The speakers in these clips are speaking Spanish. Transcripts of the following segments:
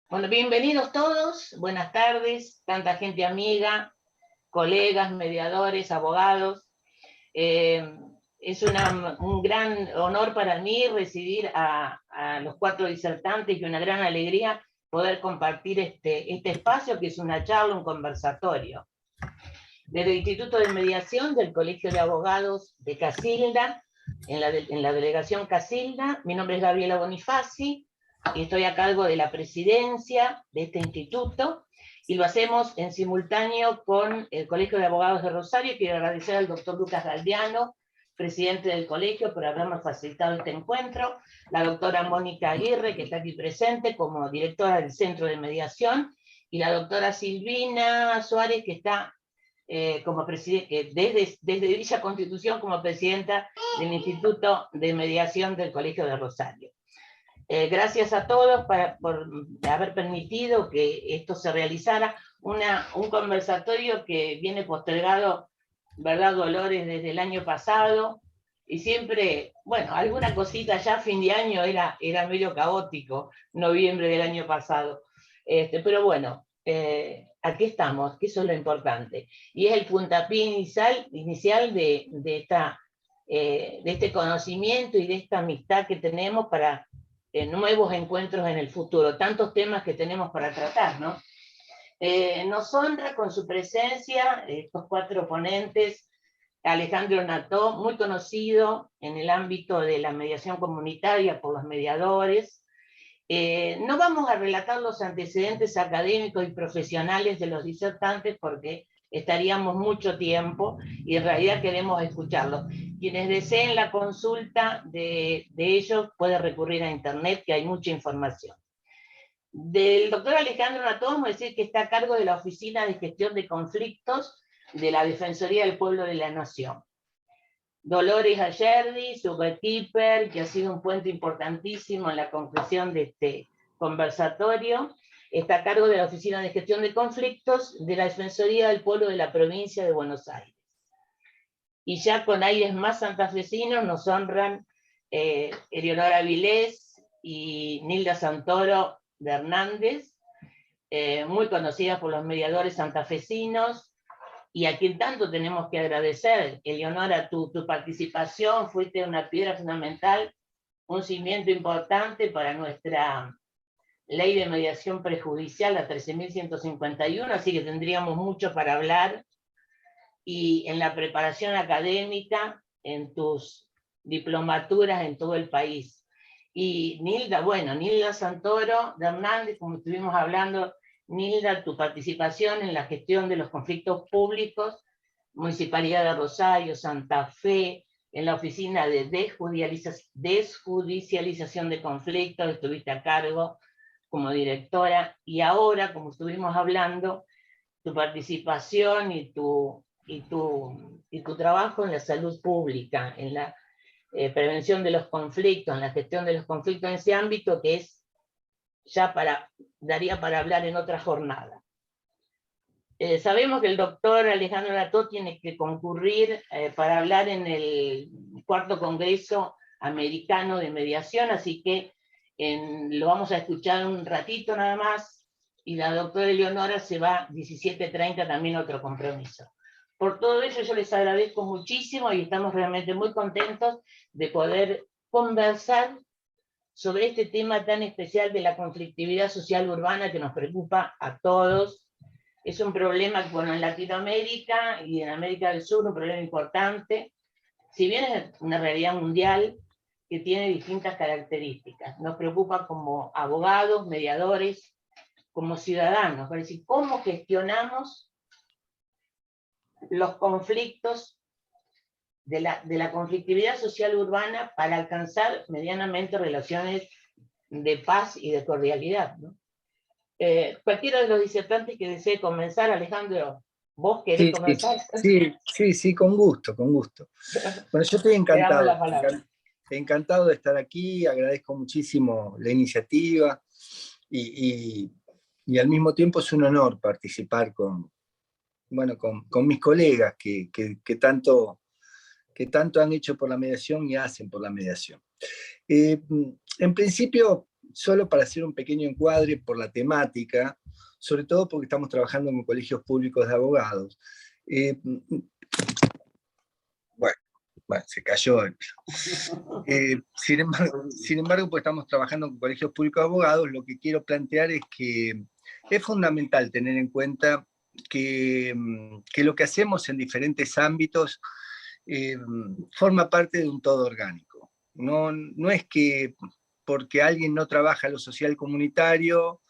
Bueno, bienvenidos todos, buenas tardes, tanta gente amiga, colegas, mediadores, abogados. Eh, es un gran honor para mí recibir a los 4 disertantes y una gran alegría poder compartir este espacio que es una charla, un conversatorio. Desde el Instituto de Mediación del Colegio de Abogados de Casilda, en la delegación Casilda, mi nombre es Gabriela Bonifaci, y estoy a cargo de la presidencia de este instituto, y lo hacemos en simultáneo con el Colegio de Abogados de Rosario. Quiero agradecer al doctor Lucas Galdiano, presidente del colegio, por habernos facilitado este encuentro, la doctora Mónica Aguirre, que está aquí presente como directora del Centro de Mediación, y la doctora Silvina Suárez, que está como desde Villa Constitución como presidenta del Instituto de Mediación del Colegio de Rosario. Gracias a todos por haber permitido que esto se realizara, un conversatorio que viene postergado, ¿verdad, Dolores?, desde el año pasado, y siempre, bueno, alguna cosita ya a fin de año era medio caótico, noviembre del año pasado, pero bueno, aquí estamos, que eso es lo importante, y es el puntapié inicial de este conocimiento y de esta amistad que tenemos para nuevos encuentros en el futuro, tantos temas que tenemos para tratar, ¿no? Nos honra con su presencia estos 4 ponentes: Alejandro Nató, muy conocido en el ámbito de la mediación comunitaria por los mediadores. No vamos a relatar los antecedentes académicos y profesionales de los disertantes porque estaríamos mucho tiempo y en realidad queremos escucharlos. Quienes deseen la consulta de ellos pueden recurrir a internet, que hay mucha información. Del doctor Alejandro Nató vamos a decir que está a cargo de la Oficina de Gestión de Conflictos de la Defensoría del Pueblo de la Nación. Dolores Ayerdi, su beekeeper, que ha sido un puente importantísimo en la conclusión de este conversatorio, está a cargo de la Oficina de Gestión de Conflictos de la Defensoría del Pueblo de la Provincia de Buenos Aires. Y ya con aires más santafesinos nos honran Eleonora Vilés y Nilda Santoro de Hernández, muy conocidas por los mediadores santafesinos, y a quien tanto tenemos que agradecer. Eleonora, tu participación, fuiste una piedra fundamental, un cimiento importante para nuestra ley de mediación prejudicial, la 13.151, así que tendríamos mucho para hablar, y en la preparación académica, en tus diplomaturas en todo el país. Y Nilda, bueno, Nilda Santoro de Hernández, como estuvimos hablando, Nilda, tu participación en la gestión de los conflictos públicos, Municipalidad de Rosario, Santa Fe, en la oficina de desjudicialización de conflictos, estuviste a cargo como directora, y ahora, como estuvimos hablando, tu participación y tu trabajo en la salud pública, en la prevención de los conflictos, en la gestión de los conflictos en ese ámbito, que es ya daría para hablar en otra jornada. Sabemos que el doctor Alejandro Nató tiene que concurrir para hablar en el 4º Congreso Americano de Mediación, así que lo vamos a escuchar un ratito nada más, y la doctora Eleonora se va 17:30 también a otro compromiso. Por todo ello yo les agradezco muchísimo y estamos realmente muy contentos de poder conversar sobre este tema tan especial de la conflictividad social urbana que nos preocupa a todos. Es un problema que, bueno, en Latinoamérica y en América del Sur, un problema importante, si bien es una realidad mundial que tiene distintas características. Nos preocupa como abogados, mediadores, como ciudadanos, es decir, cómo gestionamos los conflictos de la conflictividad social urbana para alcanzar medianamente relaciones de paz y de cordialidad, ¿no? Cualquiera de los disertantes que desee comenzar. Alejandro, ¿vos querés comenzar? Sí, con gusto, con gusto. Bueno, yo estoy Te damos la palabra. Encantado de estar aquí, agradezco muchísimo la iniciativa y al mismo tiempo es un honor participar con mis colegas que tanto han hecho por la mediación y hacen por la mediación. En principio, solo para hacer un pequeño encuadre por la temática, sobre todo porque estamos trabajando con colegios públicos de abogados. Bueno, se cayó. Sin embargo, pues estamos trabajando con colegios públicos de abogados, lo que quiero plantear es que es fundamental tener en cuenta que lo que hacemos en diferentes ámbitos forma parte de un todo orgánico. No es que porque alguien no trabaja lo social comunitario,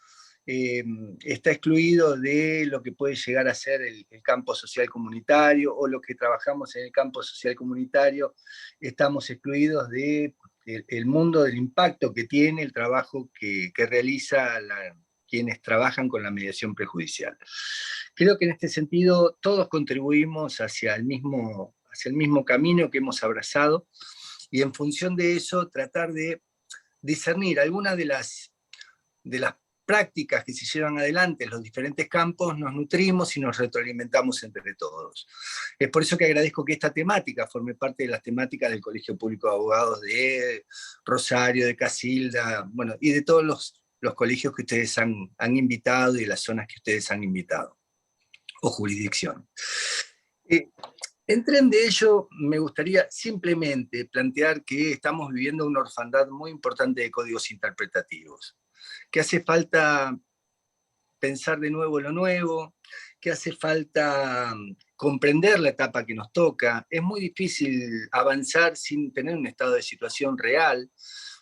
está excluido de lo que puede llegar a ser el campo social comunitario, o los que trabajamos en el campo social comunitario estamos excluidos de el mundo del impacto que tiene el trabajo que realiza quienes trabajan con la mediación prejudicial. Creo que en este sentido todos contribuimos hacia el mismo camino que hemos abrazado, y en función de eso tratar de discernir algunas de las prácticas que se llevan adelante en los diferentes campos, nos nutrimos y nos retroalimentamos entre todos. Es por eso que agradezco que esta temática forme parte de las temáticas del Colegio Público de Abogados de Rosario, de Casilda, bueno, y de todos los colegios que ustedes han invitado y de las zonas que ustedes han invitado, o jurisdicción. En tren de ello, me gustaría simplemente plantear que estamos viviendo una orfandad muy importante de códigos interpretativos, que hace falta pensar de nuevo lo nuevo, que hace falta comprender la etapa que nos toca. Es muy difícil avanzar sin tener un estado de situación real,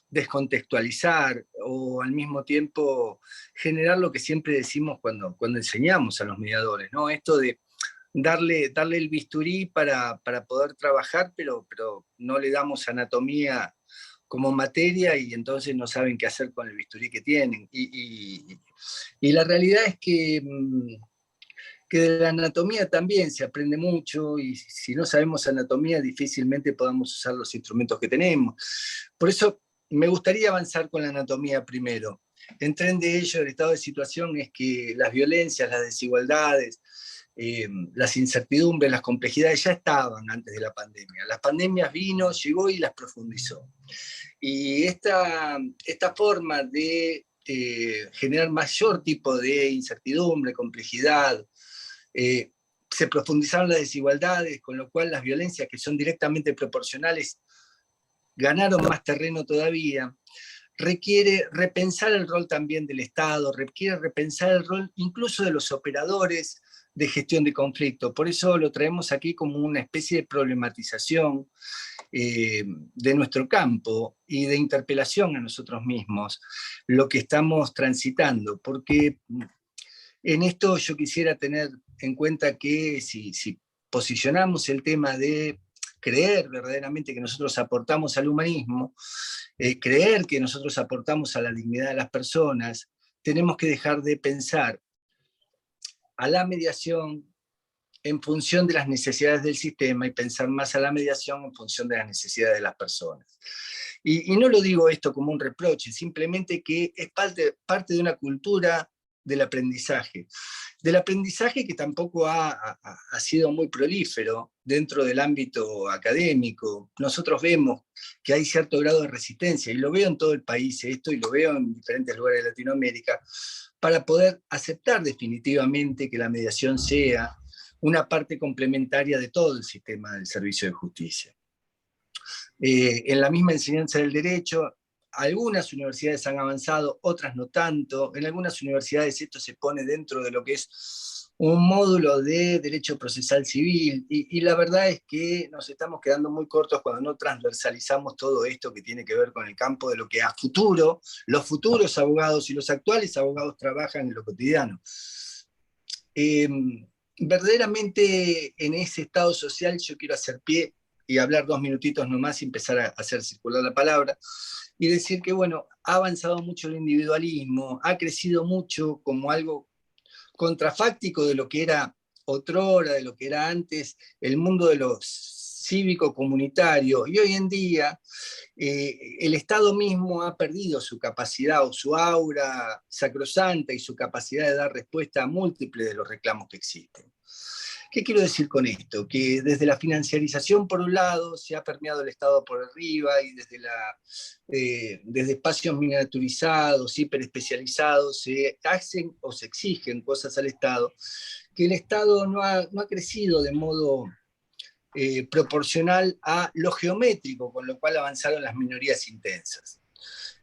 descontextualizar o al mismo tiempo generar lo que siempre decimos cuando enseñamos a los mediadores, ¿no? Esto de darle el bisturí para poder trabajar, pero no le damos anatomía como materia y entonces no saben qué hacer con el bisturí que tienen. Y la realidad es que de la anatomía también se aprende mucho, y si no sabemos anatomía difícilmente podamos usar los instrumentos que tenemos. Por eso me gustaría avanzar con la anatomía primero. En tren de ello, el estado de situación es que las violencias, las desigualdades, las incertidumbres, las complejidades ya estaban antes de la pandemia. Las pandemias llegó y las profundizó. Y esta forma de generar mayor tipo de incertidumbre, complejidad, se profundizaron las desigualdades, con lo cual las violencias que son directamente proporcionales ganaron más terreno todavía. Requiere repensar el rol también del Estado, requiere repensar el rol incluso de los operadores de gestión de conflicto. Por eso lo traemos aquí como una especie de problematización de nuestro campo y de interpelación a nosotros mismos, lo que estamos transitando, porque en esto yo quisiera tener en cuenta que si posicionamos el tema de creer verdaderamente que nosotros aportamos al humanismo, creer que nosotros aportamos a la dignidad de las personas, tenemos que dejar de pensar a la mediación en función de las necesidades del sistema y pensar más a la mediación en función de las necesidades de las personas. Y no lo digo esto como un reproche, simplemente que es parte de una cultura del aprendizaje que tampoco ha sido muy prolífero dentro del ámbito académico. Nosotros vemos que hay cierto grado de resistencia, y lo veo en todo el país esto, y lo veo en diferentes lugares de Latinoamérica, para poder aceptar definitivamente que la mediación sea una parte complementaria de todo el sistema del servicio de justicia. En la misma enseñanza del derecho, algunas universidades han avanzado, otras no tanto. En algunas universidades esto se pone dentro de lo que es un módulo de derecho procesal civil, y la verdad es que nos estamos quedando muy cortos cuando no transversalizamos todo esto que tiene que ver con el campo de lo que a futuro los futuros abogados y los actuales abogados trabajan en lo cotidiano. Verdaderamente en ese estado social yo quiero hacer pie y hablar 2 minutitos nomás y empezar a hacer circular la palabra, y decir que, bueno, ha avanzado mucho el individualismo, ha crecido mucho como algo contrafáctico de lo que era otrora, de lo que era antes el mundo de lo cívico-comunitario, y hoy en día el Estado mismo ha perdido su capacidad o su aura sacrosanta y su capacidad de dar respuesta a múltiples de los reclamos que existen. ¿Qué quiero decir con esto? Que desde la financiarización por un lado se ha permeado el Estado por arriba y desde espacios miniaturizados, hiperespecializados, se hacen o se exigen cosas al Estado, que el Estado no ha crecido de modo proporcional a lo geométrico, con lo cual avanzaron las minorías intensas.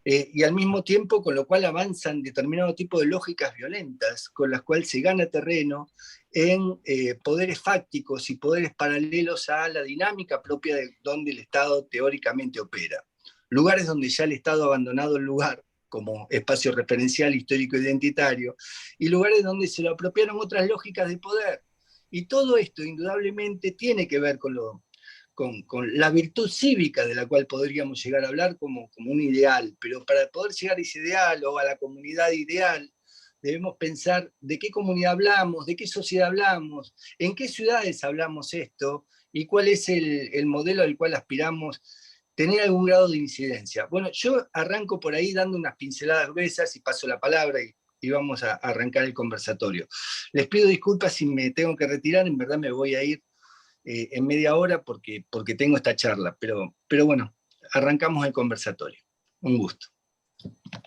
Y al mismo tiempo con lo cual avanzan determinado tipo de lógicas violentas, con las cuales se gana terreno en poderes fácticos y poderes paralelos a la dinámica propia de donde el Estado teóricamente opera. Lugares donde ya el Estado ha abandonado el lugar como espacio referencial histórico identitario, y lugares donde se lo apropiaron otras lógicas de poder. Y todo esto indudablemente tiene que ver con la virtud cívica de la cual podríamos llegar a hablar como un ideal, pero para poder llegar a ese ideal o a la comunidad ideal, debemos pensar de qué comunidad hablamos, de qué sociedad hablamos, en qué ciudades hablamos esto y cuál es el modelo al cual aspiramos tener algún grado de incidencia. Bueno, yo arranco por ahí dando unas pinceladas gruesas y paso la palabra y vamos a arrancar el conversatorio. Les pido disculpas si me tengo que retirar, en verdad me voy a ir en media hora porque tengo esta charla, pero bueno, arrancamos el conversatorio. Un gusto.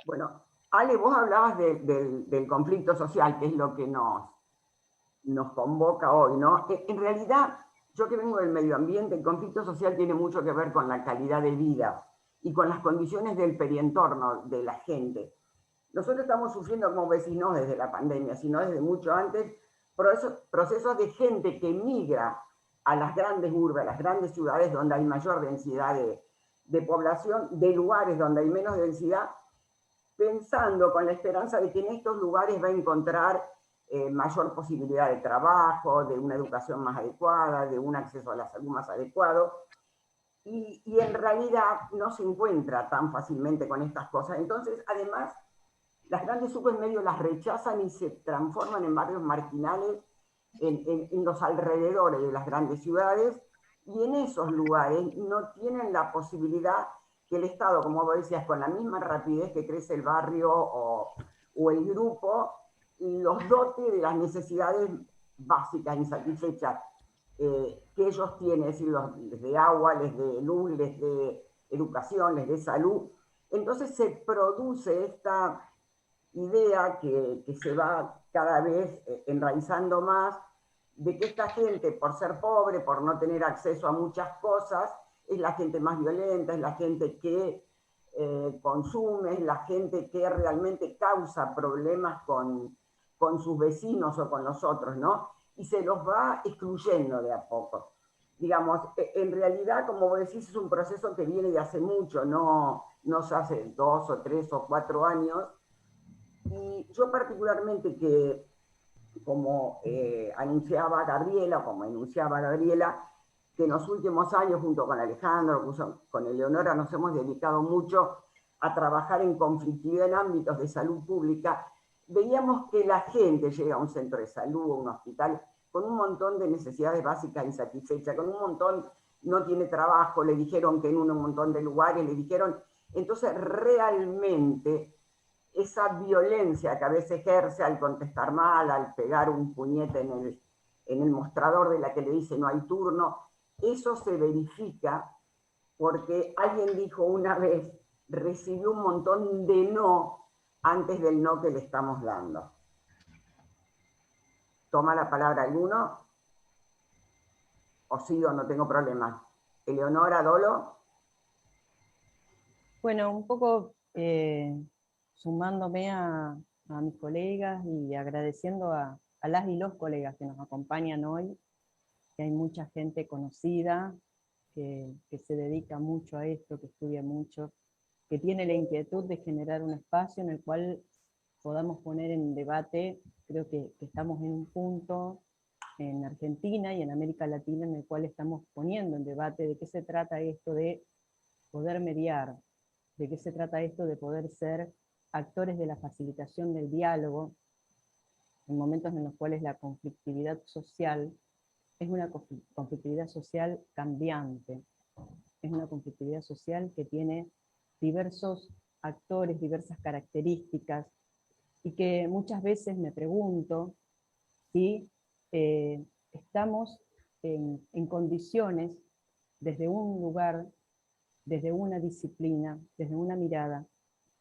Bueno, Ale, vos hablabas del conflicto social, que es lo que nos convoca hoy, ¿no? En realidad, yo que vengo del medio ambiente, el conflicto social tiene mucho que ver con la calidad de vida y con las condiciones del perientorno de la gente. Nosotros estamos sufriendo, como vecinos, no desde la pandemia, sino desde mucho antes, procesos de gente que migra a las grandes urbes, a las grandes ciudades donde hay mayor densidad de población, de lugares donde hay menos densidad, pensando con la esperanza de que en estos lugares va a encontrar mayor posibilidad de trabajo, de una educación más adecuada, de un acceso a la salud más adecuado, y en realidad no se encuentra tan fácilmente con estas cosas. Entonces, además, las grandes urbes medio las rechazan y se transforman en barrios marginales en los alrededores de las grandes ciudades, y en esos lugares no tienen la posibilidad que el Estado, como vos decías, con la misma rapidez que crece el barrio o el grupo, los dote de las necesidades básicas insatisfechas que ellos tienen, es decir, les de agua, les de luz, les de educación, les de salud. Entonces se produce esta idea que se va cada vez enraizando más, de que esta gente, por ser pobre, por no tener acceso a muchas cosas, es la gente más violenta, es la gente que consume, es la gente que realmente causa problemas con sus vecinos o con los otros, ¿no? Y se los va excluyendo de a poco. Digamos, en realidad, como vos decís, es un proceso que viene de hace mucho, no se hace 2 o 3 o 4 años. Y yo particularmente que, como anunciaba Gabriela, que en los últimos años, junto con Alejandro, con Eleonora, nos hemos dedicado mucho a trabajar en conflictividad en ámbitos de salud pública, veíamos que la gente llega a un centro de salud, a un hospital, con un montón de necesidades básicas insatisfechas, con un montón, no tiene trabajo, le dijeron que en un montón de lugares, le dijeron, entonces realmente esa violencia que a veces ejerce al contestar mal, al pegar un puñete en el mostrador de la que le dice no hay turno, eso se verifica porque alguien dijo una vez, recibió un montón de no antes del no que le estamos dando. ¿Toma la palabra alguno? ¿O sigo? No tengo problema. Eleonora, Dolo. Bueno, un poco sumándome a mis colegas y agradeciendo a las y los colegas que nos acompañan hoy, que hay mucha gente conocida, que se dedica mucho a esto, que estudia mucho, que tiene la inquietud de generar un espacio en el cual podamos poner en debate. Creo que estamos en un punto en Argentina y en América Latina en el cual estamos poniendo en debate de qué se trata esto de poder mediar, de qué se trata esto de poder ser actores de la facilitación del diálogo en momentos en los cuales la conflictividad social es una conflictividad social cambiante, es una conflictividad social que tiene diversos actores, diversas características, y que muchas veces me pregunto si estamos en condiciones, desde un lugar, desde una disciplina, desde una mirada,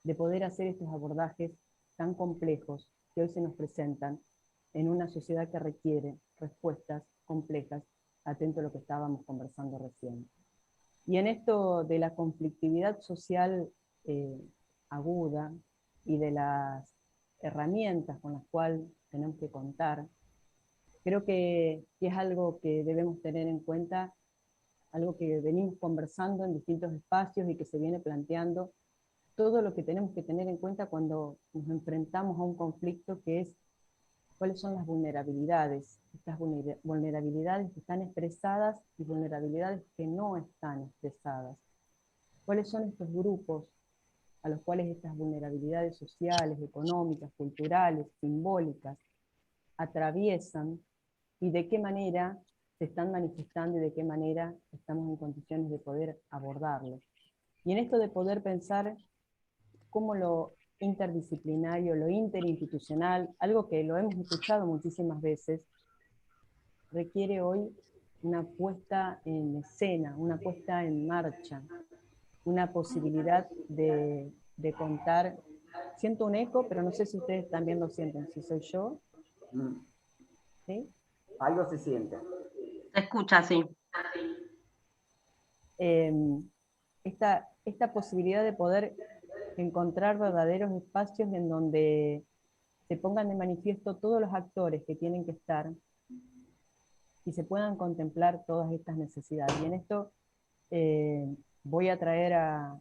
de poder hacer estos abordajes tan complejos que hoy se nos presentan en una sociedad que requiere respuestas complejas, atento a lo que estábamos conversando recién. Y en esto de la conflictividad social aguda y de las herramientas con las cuales tenemos que contar, creo que es algo que debemos tener en cuenta, algo que venimos conversando en distintos espacios y que se viene planteando, todo lo que tenemos que tener en cuenta cuando nos enfrentamos a un conflicto, que es cuáles son las vulnerabilidades, estas vulnerabilidades que están expresadas y vulnerabilidades que no están expresadas. ¿Cuáles son estos grupos a los cuales estas vulnerabilidades sociales, económicas, culturales, simbólicas, atraviesan y de qué manera se están manifestando y de qué manera estamos en condiciones de poder abordarlos? Y en esto de poder pensar cómo lo interdisciplinario, lo interinstitucional, algo que lo hemos escuchado muchísimas veces, requiere hoy una puesta en escena, una puesta en marcha, una posibilidad de contar. Siento un eco, pero no sé si ustedes también lo sienten, si soy yo. ¿Sí? Algo se siente. Se escucha, sí. Esta posibilidad de poder encontrar verdaderos espacios en donde se pongan de manifiesto todos los actores que tienen que estar y se puedan contemplar todas estas necesidades. Y en esto voy a traer a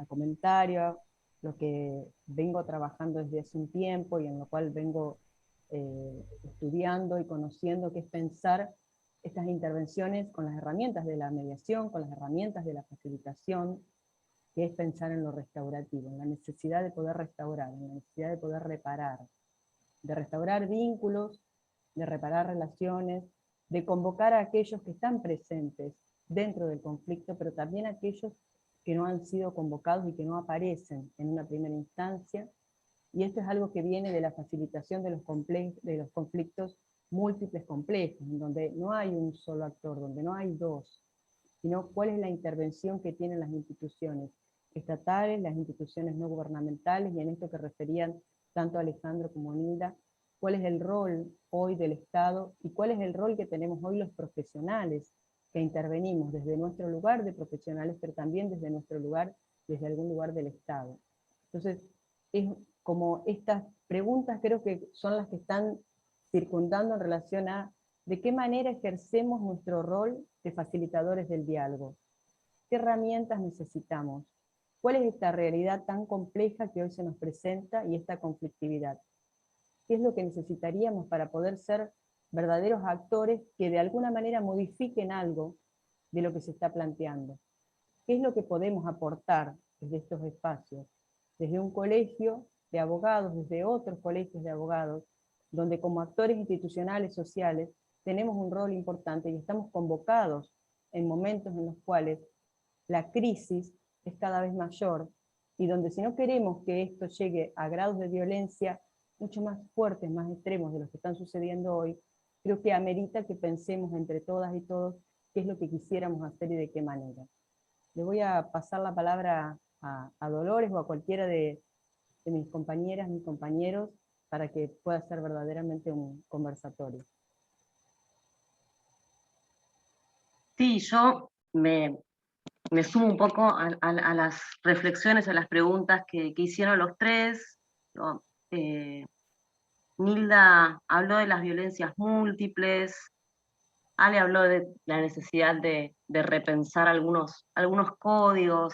comentario lo que vengo trabajando desde hace un tiempo y en lo cual vengo estudiando y conociendo, que es pensar estas intervenciones con las herramientas de la mediación, con las herramientas de la facilitación, que es pensar en lo restaurativo, en la necesidad de poder restaurar, en la necesidad de poder reparar, de restaurar vínculos, de reparar relaciones, de convocar a aquellos que están presentes dentro del conflicto, pero también a aquellos que no han sido convocados y que no aparecen en una primera instancia. Y esto es algo que viene de la facilitación de los conflictos múltiples complejos, en donde no hay un solo actor, donde no hay dos, sino cuál es la intervención que tienen las instituciones estatales, las instituciones no gubernamentales, y en esto que referían tanto Alejandro como Nilda, cuál es el rol hoy del Estado y cuál es el rol que tenemos hoy los profesionales que intervenimos desde nuestro lugar de profesionales, pero también desde nuestro lugar, desde algún lugar del Estado. Entonces, es como estas preguntas creo que son las que están circundando en relación a de qué manera ejercemos nuestro rol de facilitadores del diálogo. ¿Qué herramientas necesitamos? ¿Cuál es esta realidad tan compleja que hoy se nos presenta y esta conflictividad? ¿Qué es lo que necesitaríamos para poder ser verdaderos actores que de alguna manera modifiquen algo de lo que se está planteando? ¿Qué es lo que podemos aportar desde estos espacios? Desde un colegio de abogados, desde otros colegios de abogados, donde como actores institucionales, sociales, tenemos un rol importante y estamos convocados en momentos en los cuales la crisis es cada vez mayor, y donde si no queremos que esto llegue a grados de violencia mucho más fuertes, más extremos de los que están sucediendo hoy, creo que amerita que pensemos entre todas y todos qué es lo que quisiéramos hacer y de qué manera. Le voy a pasar la palabra a Dolores o a cualquiera de mis compañeras, mis compañeros, para que pueda ser verdaderamente un conversatorio. Sí, yo me sumo un poco a las reflexiones, a las preguntas que hicieron los tres. Nilda habló de las violencias múltiples, Ale habló de la necesidad de repensar algunos códigos,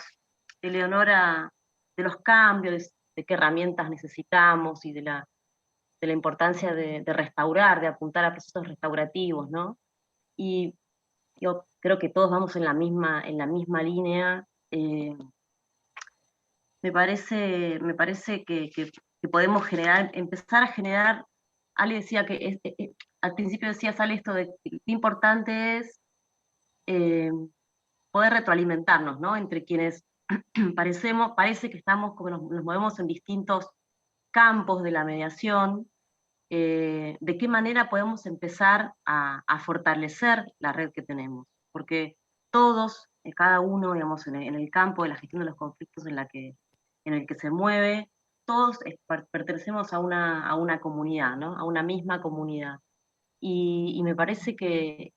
Eleonora de los cambios, de qué herramientas necesitamos y de la importancia de restaurar, de apuntar a procesos restaurativos, ¿no? Y yo creo que todos vamos en la misma línea. Me parece que podemos empezar a generar. Ale decía que al principio decías, Ale, esto de qué importante es poder retroalimentarnos, ¿no? Entre quienes parece que estamos como nos movemos en distintos campos de la mediación, de qué manera podemos empezar a fortalecer la red que tenemos, porque todos, cada uno, digamos, en el campo de la gestión de los conflictos en el que se mueve, todos pertenecemos a una comunidad, ¿no? A una misma comunidad. Y me parece que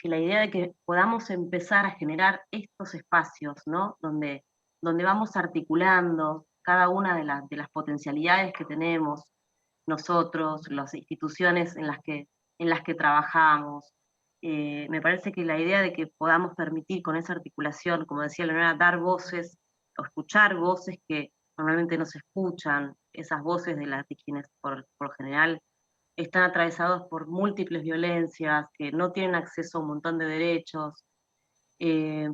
la idea de que podamos empezar a generar estos espacios, ¿no? Donde vamos articulando cada una de las potencialidades que tenemos nosotros, las instituciones en las que trabajamos. Me parece que la idea de que podamos permitir con esa articulación, como decía Leonora, dar voces o escuchar voces que normalmente no se escuchan, esas voces de quienes por lo general están atravesados por múltiples violencias, que no tienen acceso a un montón de derechos, eh,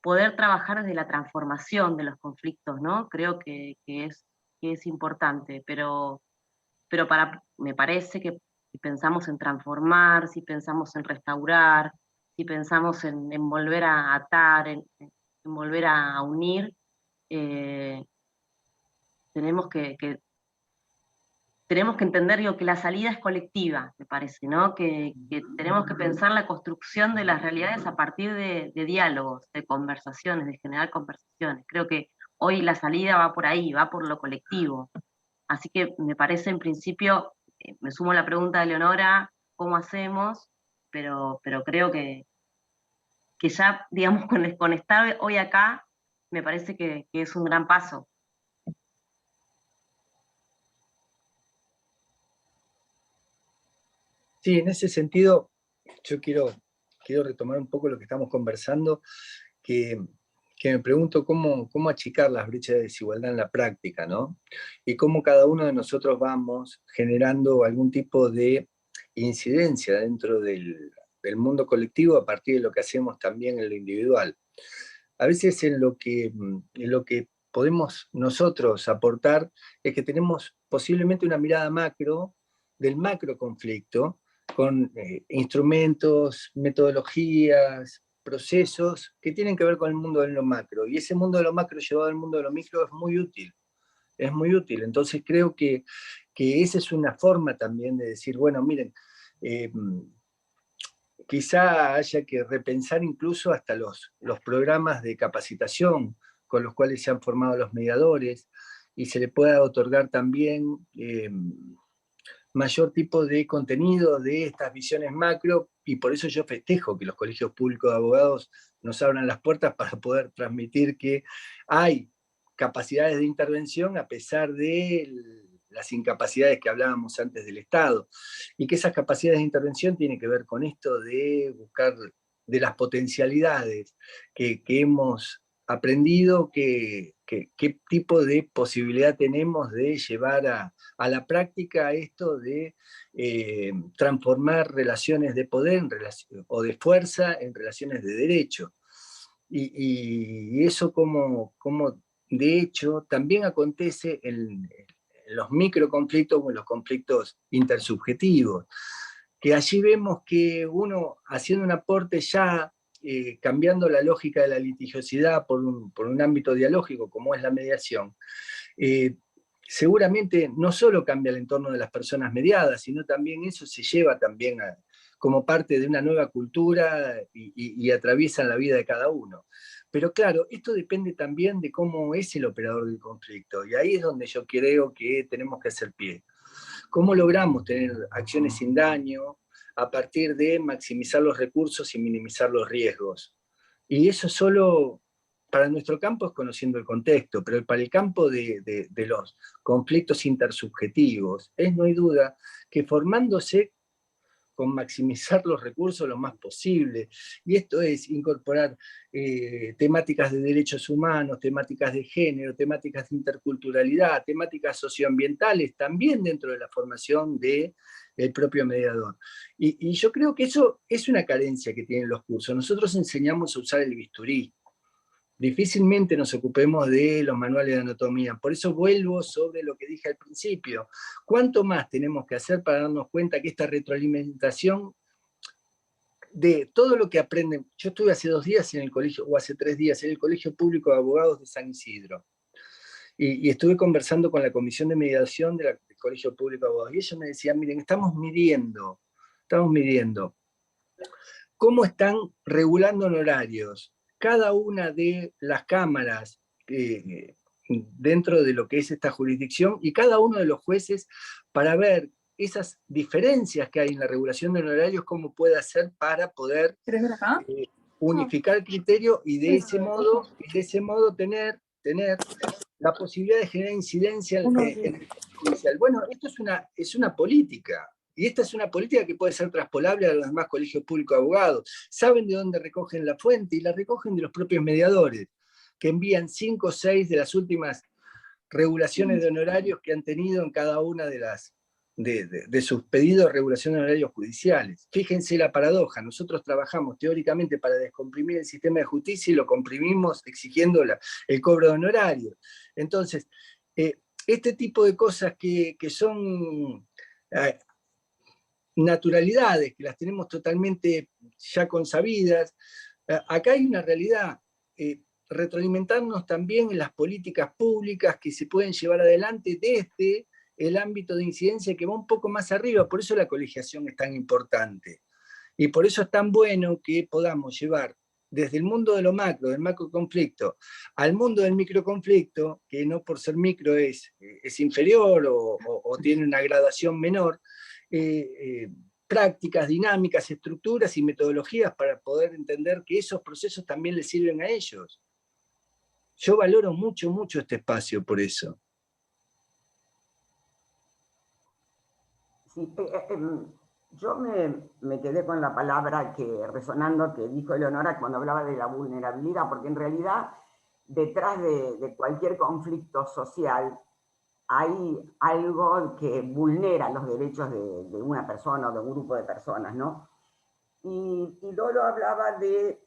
poder trabajar desde la transformación de los conflictos, ¿no? Creo que es importante, pero me parece que si pensamos en transformar, si pensamos en restaurar, si pensamos en volver a atar, en volver a unir, tenemos que entender, digo, que la salida es colectiva, me parece, ¿no? Que tenemos que pensar la construcción de las realidades a partir de diálogos, de conversaciones, de generar conversaciones. Creo que hoy la salida va por ahí, va por lo colectivo. Así que me parece, en principio, me sumo a la pregunta de Leonora, ¿cómo hacemos? Pero creo que ya, digamos, con estar hoy acá, me parece que es un gran paso. Sí, en ese sentido, yo quiero retomar un poco lo que estamos conversando, que me pregunto cómo achicar las brechas de desigualdad en la práctica, ¿no? Y cómo cada uno de nosotros vamos generando algún tipo de incidencia dentro del mundo colectivo a partir de lo que hacemos también en lo individual. A veces en lo que podemos nosotros aportar es que tenemos posiblemente una mirada macro del macro conflicto, con instrumentos, metodologías, procesos que tienen que ver con el mundo de lo macro. Y ese mundo de lo macro llevado al mundo de lo micro es muy útil. Es muy útil. Entonces creo que esa es una forma también de decir, bueno, miren, quizá haya que repensar incluso hasta los programas de capacitación con los cuales se han formado los mediadores y se le pueda otorgar también mayor tipo de contenido de estas visiones macro, y por eso yo festejo que los colegios públicos de abogados nos abran las puertas para poder transmitir que hay capacidades de intervención a pesar de las incapacidades que hablábamos antes del Estado, y que esas capacidades de intervención tienen que ver con esto de buscar de las potencialidades que hemos aprendido, qué tipo de posibilidad tenemos de llevar a la práctica esto de transformar relaciones de poder o de fuerza en relaciones de derecho. Y eso como de hecho también acontece en los microconflictos o en los conflictos intersubjetivos, que allí vemos que uno haciendo un aporte ya cambiando la lógica de la litigiosidad por un ámbito dialógico como es la mediación, seguramente no solo cambia el entorno de las personas mediadas, sino también eso se lleva también como parte de una nueva cultura y atraviesa la vida de cada uno. Pero claro, esto depende también de cómo es el operador del conflicto, y ahí es donde yo creo que tenemos que hacer pie. ¿Cómo logramos tener acciones sin daño a partir de maximizar los recursos y minimizar los riesgos? Y eso solo para nuestro campo es conociendo el contexto, pero para el campo de los conflictos intersubjetivos, no hay duda que formándose con maximizar los recursos lo más posible. Y esto es incorporar temáticas de derechos humanos, temáticas de género, temáticas de interculturalidad, temáticas socioambientales, también dentro de la formación del propio mediador. Y yo creo que eso es una carencia que tienen los cursos. Nosotros enseñamos a usar el bisturí. Difícilmente nos ocupemos de los manuales de anatomía. Por eso vuelvo sobre lo que dije al principio. ¿Cuánto más tenemos que hacer para darnos cuenta que esta retroalimentación de todo lo que aprenden? Yo estuve hace 2 días en el colegio, o hace 3 días, en el Colegio Público de Abogados de San Isidro. y estuve conversando con la Comisión de Mediación del Colegio Público de Abogados, y ellos me decían, miren, estamos midiendo cómo están regulando honorarios cada una de las cámaras dentro de lo que es esta jurisdicción y cada uno de los jueces para ver esas diferencias que hay en la regulación de honorarios, cómo puede hacer para poder unificar el criterio y de ese modo tener la posibilidad de generar incidencia en el judicial. Bueno, esto es una política. Y esta es una política que puede ser traspolable a los demás colegios públicos de abogados. Saben de dónde recogen la fuente y la recogen de los propios mediadores, que envían 5 o 6 de las últimas regulaciones de honorarios que han tenido en cada una de sus pedidos de regulación de honorarios judiciales. Fíjense la paradoja, nosotros trabajamos teóricamente para descomprimir el sistema de justicia y lo comprimimos exigiendo el cobro de honorarios. Entonces, este tipo de cosas que son naturalidades, que las tenemos totalmente ya consabidas, acá hay una realidad, retroalimentarnos también en las políticas públicas que se pueden llevar adelante desde el ámbito de incidencia que va un poco más arriba, por eso la colegiación es tan importante. Y por eso es tan bueno que podamos llevar desde el mundo de lo macro, del macroconflicto, al mundo del microconflicto, que no por ser micro es inferior o tiene una gradación menor, prácticas, dinámicas, estructuras y metodologías para poder entender que esos procesos también les sirven a ellos. Yo valoro mucho, mucho este espacio por eso. Sí, yo me quedé con la palabra resonando que dijo Eleonora cuando hablaba de la vulnerabilidad, porque en realidad detrás de cualquier conflicto social hay algo que vulnera los derechos de una persona o de un grupo de personas, ¿no? Y Lolo hablaba de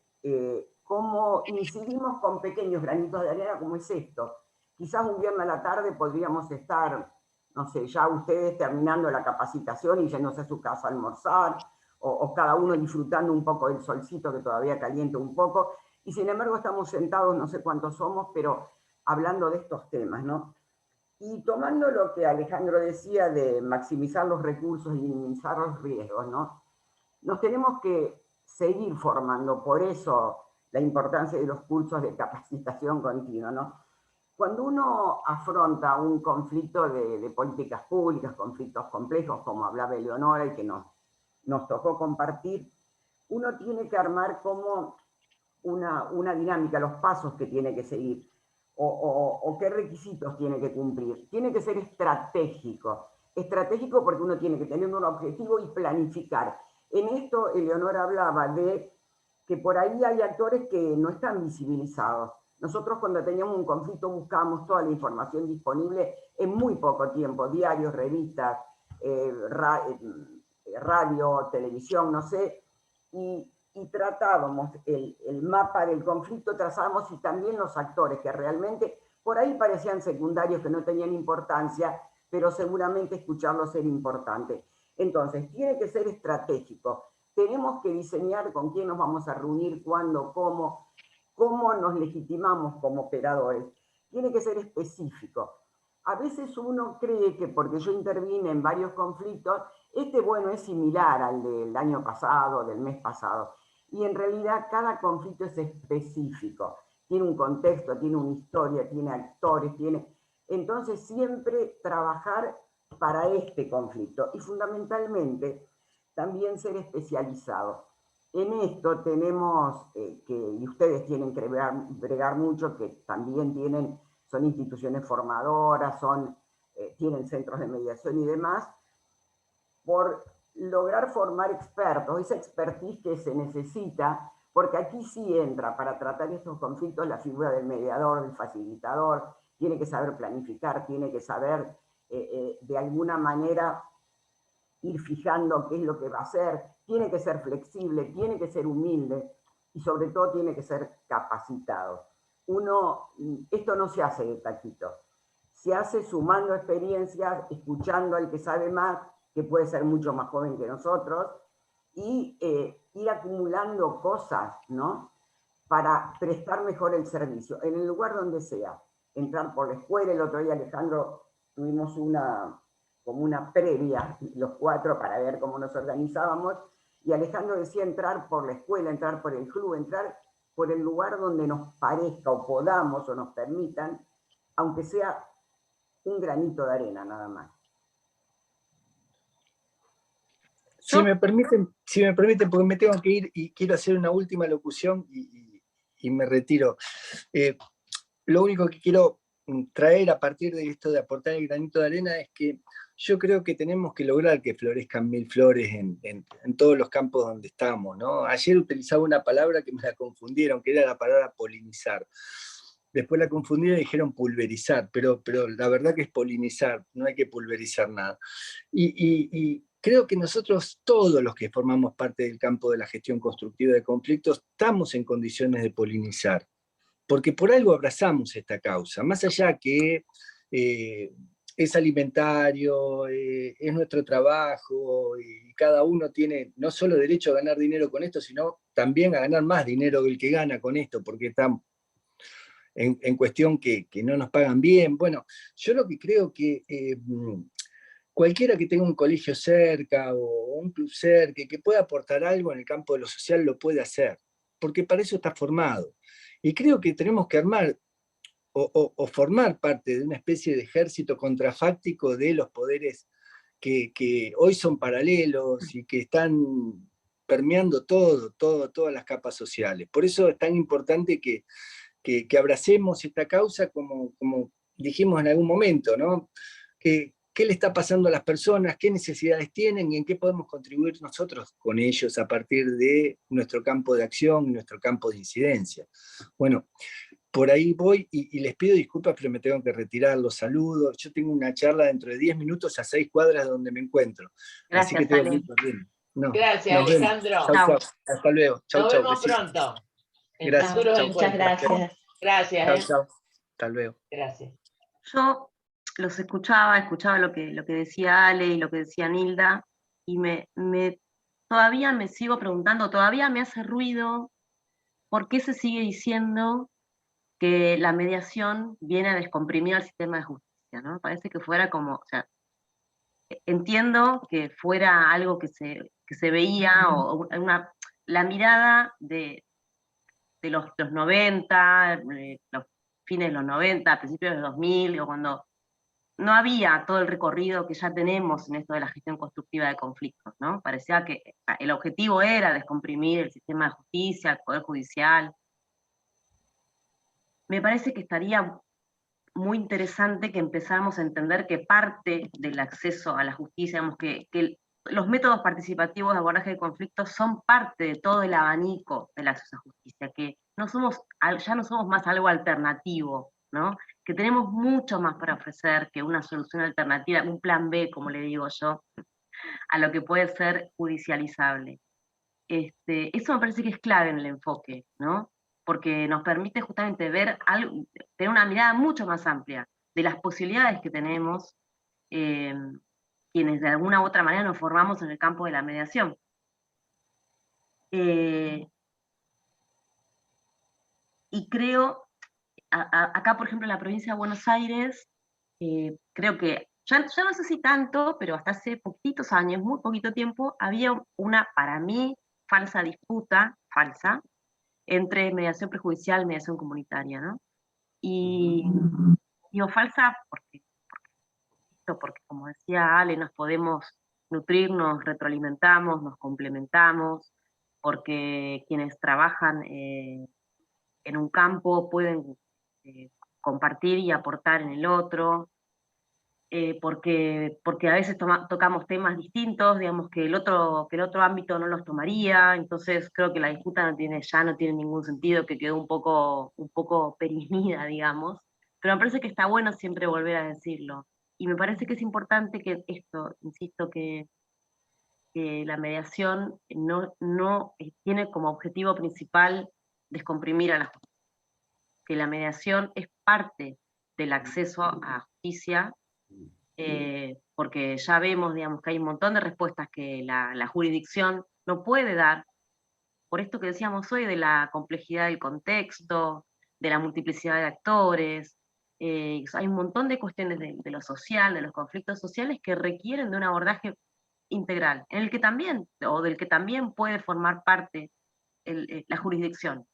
cómo incidimos con pequeños granitos de arena, como es esto. Quizás un viernes a la tarde podríamos estar, no sé, ya ustedes terminando la capacitación y yéndose a su casa a almorzar, o cada uno disfrutando un poco del solcito que todavía calienta un poco, y sin embargo estamos sentados, no sé cuántos somos, pero hablando de estos temas, ¿no? Y tomando lo que Alejandro decía de maximizar los recursos y minimizar los riesgos, ¿no? Nos tenemos que seguir formando, por eso la importancia de los cursos de capacitación continua, ¿no? Cuando uno afronta un conflicto de políticas públicas, conflictos complejos, como hablaba Eleonora y que nos tocó compartir, uno tiene que armar como una dinámica, los pasos que tiene que seguir, o qué requisitos tiene que cumplir. Tiene que ser estratégico porque uno tiene que tener un objetivo y planificar. En esto Eleonora hablaba de que por ahí hay actores que no están visibilizados. Nosotros cuando teníamos un conflicto buscábamos toda la información disponible en muy poco tiempo, diarios, revistas, radio, televisión, no sé, y tratábamos el mapa del conflicto, trazábamos y también los actores que realmente por ahí parecían secundarios, que no tenían importancia, pero seguramente escucharlos era importante. Entonces, tiene que ser estratégico. Tenemos que diseñar con quién nos vamos a reunir, cuándo, cómo nos legitimamos como operadores. Tiene que ser específico. A veces uno cree que porque yo intervine en varios conflictos, bueno, es similar al del año pasado, del mes pasado. Y en realidad cada conflicto es específico. Tiene un contexto, tiene una historia, tiene actores, Entonces siempre trabajar para este conflicto y fundamentalmente también ser especializado. En esto tenemos y ustedes tienen que bregar mucho, que también son instituciones formadoras, tienen centros de mediación y demás, por lograr formar expertos, esa expertise que se necesita, porque aquí sí entra para tratar estos conflictos la figura del mediador, del facilitador, tiene que saber planificar, tiene que saber de alguna manera ir fijando qué es lo que va a hacer, tiene que ser flexible, tiene que ser humilde y sobre todo tiene que ser capacitado. Esto no se hace de taquito, se hace sumando experiencias, escuchando al que sabe más, que puede ser mucho más joven que nosotros, y ir acumulando cosas, ¿no? Para prestar mejor el servicio, en el lugar donde sea. entrar por la escuela. El otro día, Alejandro, tuvimos como una previa, los 4, para ver cómo nos organizábamos, y Alejandro decía entrar por la escuela, entrar por el club, entrar por el lugar donde nos parezca o podamos o nos permitan, aunque sea un granito de arena nada más. Si me permiten, porque me tengo que ir y quiero hacer una última locución y me retiro. Lo único que quiero traer a partir de esto de aportar el granito de arena es que yo creo que tenemos que lograr que florezcan 1000 flores en todos los campos donde estamos, ¿no? Ayer utilizaba una palabra que me la confundieron, que era la palabra polinizar. Después la confundieron y dijeron pulverizar, pero la verdad que es polinizar, no hay que pulverizar nada. Y creo que nosotros, todos los que formamos parte del campo de la gestión constructiva de conflictos, estamos en condiciones de polinizar, porque por algo abrazamos esta causa, más allá que es alimentario, es nuestro trabajo, y cada uno tiene no solo derecho a ganar dinero con esto, sino también a ganar más dinero del que gana con esto, porque está en cuestión que no nos pagan bien. Bueno, yo lo que creo que cualquiera que tenga un colegio cerca o un club cerca y que pueda aportar algo en el campo de lo social lo puede hacer, porque para eso está formado. Y creo que tenemos que armar o formar parte de una especie de ejército contrafáctico de los poderes que hoy son paralelos y que están permeando todas las capas sociales. Por eso es tan importante que abracemos esta causa como dijimos en algún momento, ¿no? ¿Qué le está pasando a las personas? ¿Qué necesidades tienen? ¿Y en qué podemos contribuir nosotros con ellos a partir de nuestro campo de acción y nuestro campo de incidencia? Bueno, por ahí voy y les pido disculpas, pero me tengo que retirar, los saludo. Yo tengo una charla dentro de 10 minutos a 6 cuadras de donde me encuentro. Así que Gracias, tengo que Ale. ir corriendo. No, Gracias, nos vemos. Alejandro. Chau, chau. Hasta luego. Chau, Nos chau. vemos Besitos. pronto. En Gracias. futuros Chau, Muchas encuentros. gracias. Gracias, chau, chau. Hasta luego. Gracias. Yo los escuchaba lo que decía Ale y lo que decía Nilda, y todavía me sigo preguntando, todavía me hace ruido por qué se sigue diciendo que la mediación viene a descomprimir el sistema de justicia, ¿no? Parece que fuera como, o sea, entiendo que fuera algo que se veía, o la mirada de los 90, los fines de los 90, principios de los 2000, o cuando no había todo el recorrido que ya tenemos en esto de la gestión constructiva de conflictos, ¿no? Parecía que el objetivo era descomprimir el sistema de justicia, el Poder Judicial. Me parece que estaría muy interesante que empezáramos a entender que parte del acceso a la justicia, digamos, que los métodos participativos de abordaje de conflictos son parte de todo el abanico del acceso a justicia, que ya no somos más algo alternativo, ¿no? Que tenemos mucho más para ofrecer que una solución alternativa, un plan B, como le digo yo, a lo que puede ser judicializable. Eso me parece que es clave en el enfoque, ¿no? Porque nos permite justamente tener una mirada mucho más amplia de las posibilidades que tenemos quienes de alguna u otra manera nos formamos en el campo de la mediación. Y creo, acá por ejemplo en la provincia de Buenos Aires, creo que, ya no sé si tanto, pero hasta hace poquitos años, muy poquito tiempo, había una, para mí, falsa disputa, entre mediación prejudicial y mediación comunitaria, ¿no? Y digo falsa porque como decía Ale, nos podemos nutrir, nos retroalimentamos, nos complementamos, porque quienes trabajan en un campo pueden compartir y aportar en el otro, porque a veces tocamos temas distintos, digamos, que el otro ámbito no los tomaría, entonces creo que la disputa ya no tiene ningún sentido, que quedó un poco perimida, digamos, pero me parece que está bueno siempre volver a decirlo, y me parece que es importante que esto, insisto, que la mediación no tiene como objetivo principal descomprimir a la justicia, que la mediación es parte del acceso a justicia, porque ya vemos, digamos, que hay un montón de respuestas que la jurisdicción no puede dar, por esto que decíamos hoy de la complejidad del contexto, de la multiplicidad de actores, hay un montón de cuestiones de lo social, de los conflictos sociales, que requieren de un abordaje integral, en el que también, o del que también puede formar parte la jurisdicción,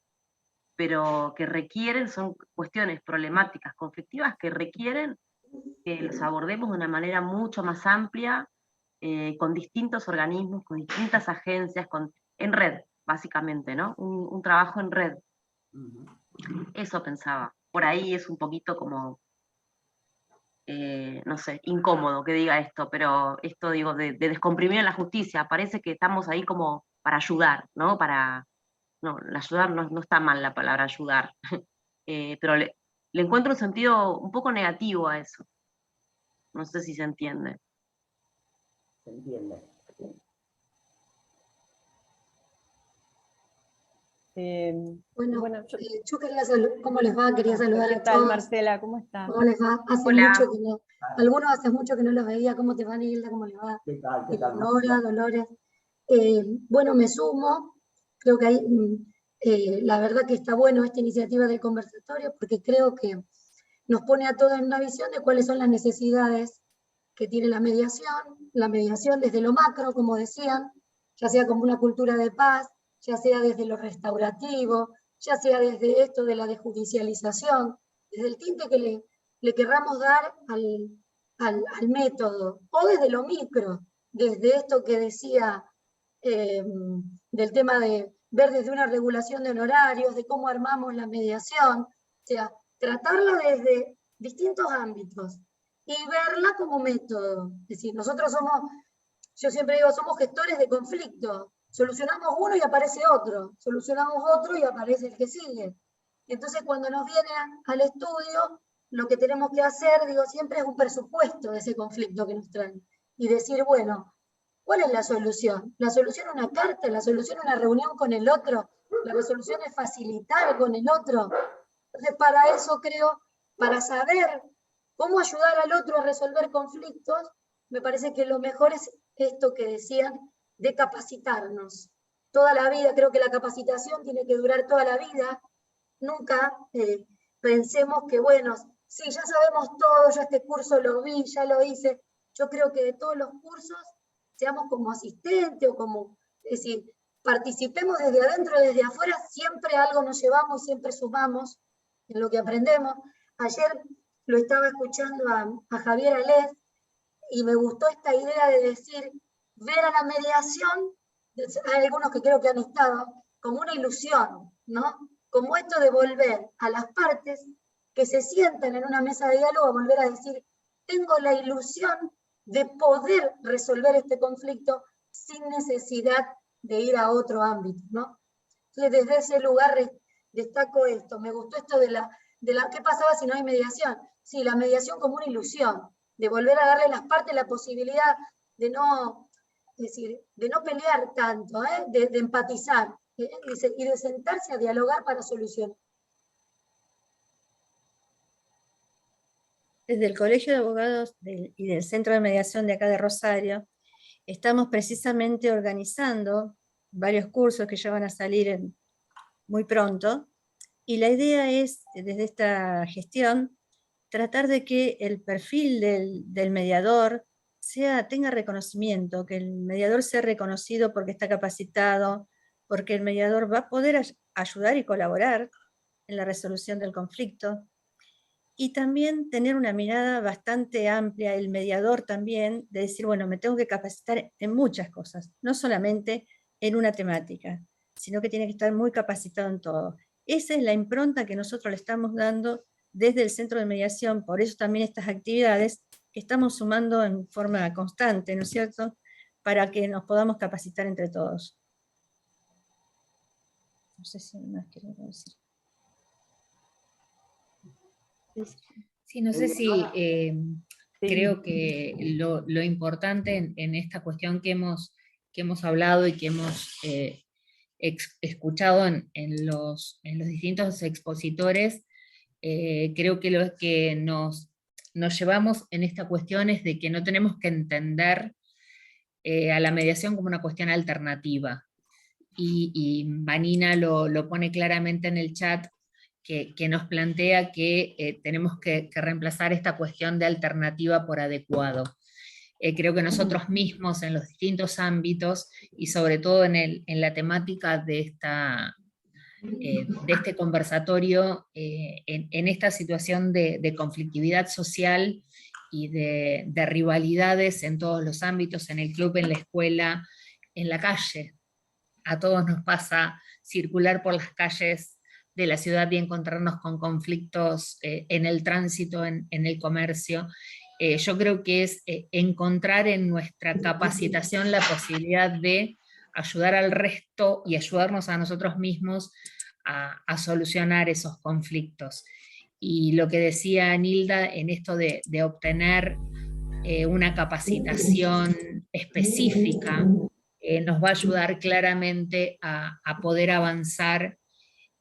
pero que requieren, son cuestiones problemáticas, conflictivas, que requieren que los abordemos de una manera mucho más amplia, con distintos organismos, con distintas agencias, en red, básicamente, ¿no? Un trabajo en red. Eso pensaba. Por ahí es un poquito como, no sé, incómodo que diga esto, pero esto digo, de descomprimir a la justicia, parece que estamos ahí como para ayudar, ¿no? No, ayudar no está mal la palabra ayudar, pero le encuentro un sentido un poco negativo a eso. No sé si se entiende. Se entiende. Bueno, Yo quería saludar, ¿cómo les va? Quería saludar ¿qué a tal, todos. Marcela? ¿Cómo estás? ¿Cómo les va? Hace Hola. mucho que no, algunos hace mucho que no los veía. ¿Cómo te va, Nilda? ¿Cómo les va? ¿Qué tal? ¿Qué tal? Nora, Dolores. Bueno, me sumo. Creo que hay, la verdad que está bueno esta iniciativa del conversatorio, porque creo que nos pone a todos en una visión de cuáles son las necesidades que tiene la mediación desde lo macro, como decían, ya sea como una cultura de paz, ya sea desde lo restaurativo, ya sea desde esto de la desjudicialización, desde el tinte que le querramos dar al método, o desde lo micro, desde esto que decía del tema de ver desde una regulación de honorarios, de cómo armamos la mediación, o sea, tratarla desde distintos ámbitos y verla como método. Es decir, nosotros somos, yo siempre digo, somos gestores de conflicto. Solucionamos uno y aparece otro, solucionamos otro y aparece el que sigue. Entonces, cuando nos viene al estudio, lo que tenemos que hacer, digo, siempre es un presupuesto de ese conflicto que nos traen. Y decir, bueno, ¿cuál es la solución? ¿La solución es una carta? ¿La solución es una reunión con el otro? ¿La resolución es facilitar con el otro? Entonces, para eso creo, para saber cómo ayudar al otro a resolver conflictos, me parece que lo mejor es esto que decían, de capacitarnos. Toda la vida, creo que la capacitación tiene que durar toda la vida. Nunca pensemos que, bueno, sí, ya sabemos todo, ya este curso lo vi, ya lo hice. Yo creo que de todos los cursos, seamos como asistente o como, es decir, participemos desde adentro, desde afuera, siempre algo nos llevamos y siempre sumamos en lo que aprendemos. Ayer lo estaba escuchando a Javier Alés y me gustó esta idea de decir, ver a la mediación, hay algunos que creo que han estado, como una ilusión, ¿no? Como esto de volver a las partes que se sientan en una mesa de diálogo, volver a decir, tengo la ilusión de poder resolver este conflicto sin necesidad de ir a otro ámbito, ¿no? Entonces, desde ese lugar destaco esto. Me gustó esto de la ¿qué pasaba si no hay mediación? Sí, la mediación como una ilusión, de volver a darle a las partes la posibilidad de no, es decir, de no pelear tanto, de empatizar, y de sentarse a dialogar para solucionar. Desde el Colegio de Abogados y del Centro de Mediación de acá de Rosario, estamos precisamente organizando varios cursos que ya van a salir muy pronto, y la idea es, desde esta gestión, tratar de que el perfil del mediador tenga reconocimiento, que el mediador sea reconocido porque está capacitado, porque el mediador va a poder ayudar y colaborar en la resolución del conflicto, y también tener una mirada bastante amplia, el mediador también, de decir, bueno, me tengo que capacitar en muchas cosas, no solamente en una temática, sino que tiene que estar muy capacitado en todo. Esa es la impronta que nosotros le estamos dando desde el Centro de Mediación, por eso también estas actividades que estamos sumando en forma constante, ¿no es cierto?, para que nos podamos capacitar entre todos. No sé si más quiero decir. Sí, no sé si creo Sí. que lo importante en esta cuestión que hemos hablado y que hemos escuchado en los distintos expositores, creo que lo que nos llevamos en esta cuestión es de que no tenemos que entender a la mediación como una cuestión alternativa. Y Vanina lo pone claramente en el chat, que nos plantea que tenemos que reemplazar esta cuestión de alternativa por adecuado. Creo que nosotros mismos en los distintos ámbitos, y sobre todo en la temática de este conversatorio, en esta situación de conflictividad social y de rivalidades en todos los ámbitos, en el club, en la escuela, en la calle. A todos nos pasa circular por las calles de la ciudad y encontrarnos con conflictos en el tránsito, en el comercio. Yo creo que es encontrar en nuestra capacitación la posibilidad de ayudar al resto y ayudarnos a nosotros mismos a solucionar esos conflictos. Y lo que decía Nilda en esto de obtener una capacitación específica, nos va a ayudar claramente a poder avanzar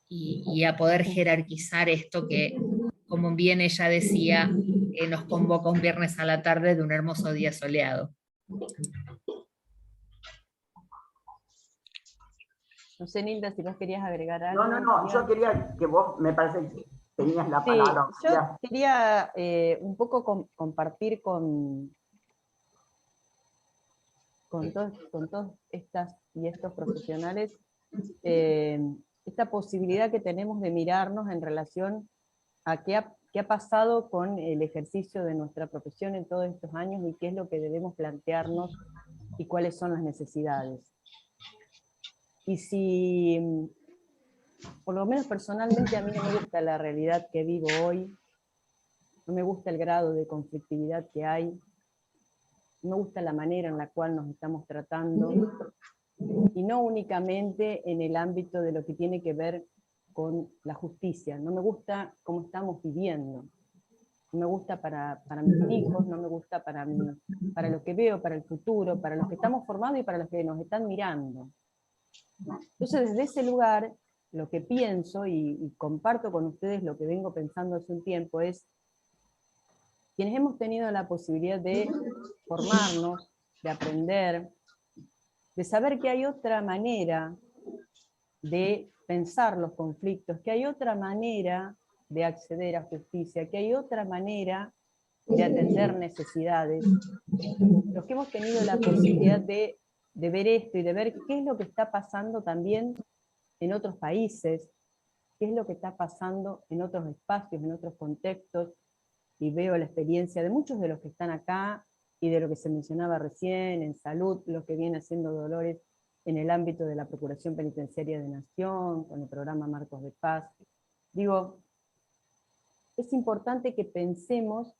y a poder jerarquizar esto que, como bien ella decía, nos convoca un viernes a la tarde de un hermoso día soleado. No sé, Nilda, si vos querías agregar algo. No, yo quería que vos, me parece que tenías la palabra. Yo quería un poco compartir con todos estas y estos profesionales esta posibilidad que tenemos de mirarnos en relación a qué ha pasado con el ejercicio de nuestra profesión en todos estos años y qué es lo que debemos plantearnos y cuáles son las necesidades. Y si, por lo menos personalmente, a mí no me gusta la realidad que vivo hoy, no me gusta el grado de conflictividad que hay, no me gusta la manera en la cual nos estamos tratando, y no únicamente en el ámbito de lo que tiene que ver con la justicia. No me gusta cómo estamos viviendo, no me gusta para mis hijos, no me gusta para lo que veo, para el futuro, para los que estamos formados y para los que nos están mirando. Entonces, desde ese lugar, lo que pienso, y comparto con ustedes lo que vengo pensando hace un tiempo, es quienes hemos tenido la posibilidad de formarnos, de aprender, de saber que hay otra manera de pensar los conflictos, que hay otra manera de acceder a justicia, que hay otra manera de atender necesidades. Los que hemos tenido la posibilidad de ver esto y de ver qué es lo que está pasando también en otros países, qué es lo que está pasando en otros espacios, en otros contextos, y veo la experiencia de muchos de los que están acá, y de lo que se mencionaba recién, en salud, lo que viene haciendo Dolores en el ámbito de la Procuración Penitenciaria de Nación, con el programa Marcos de Paz. Digo, es importante que pensemos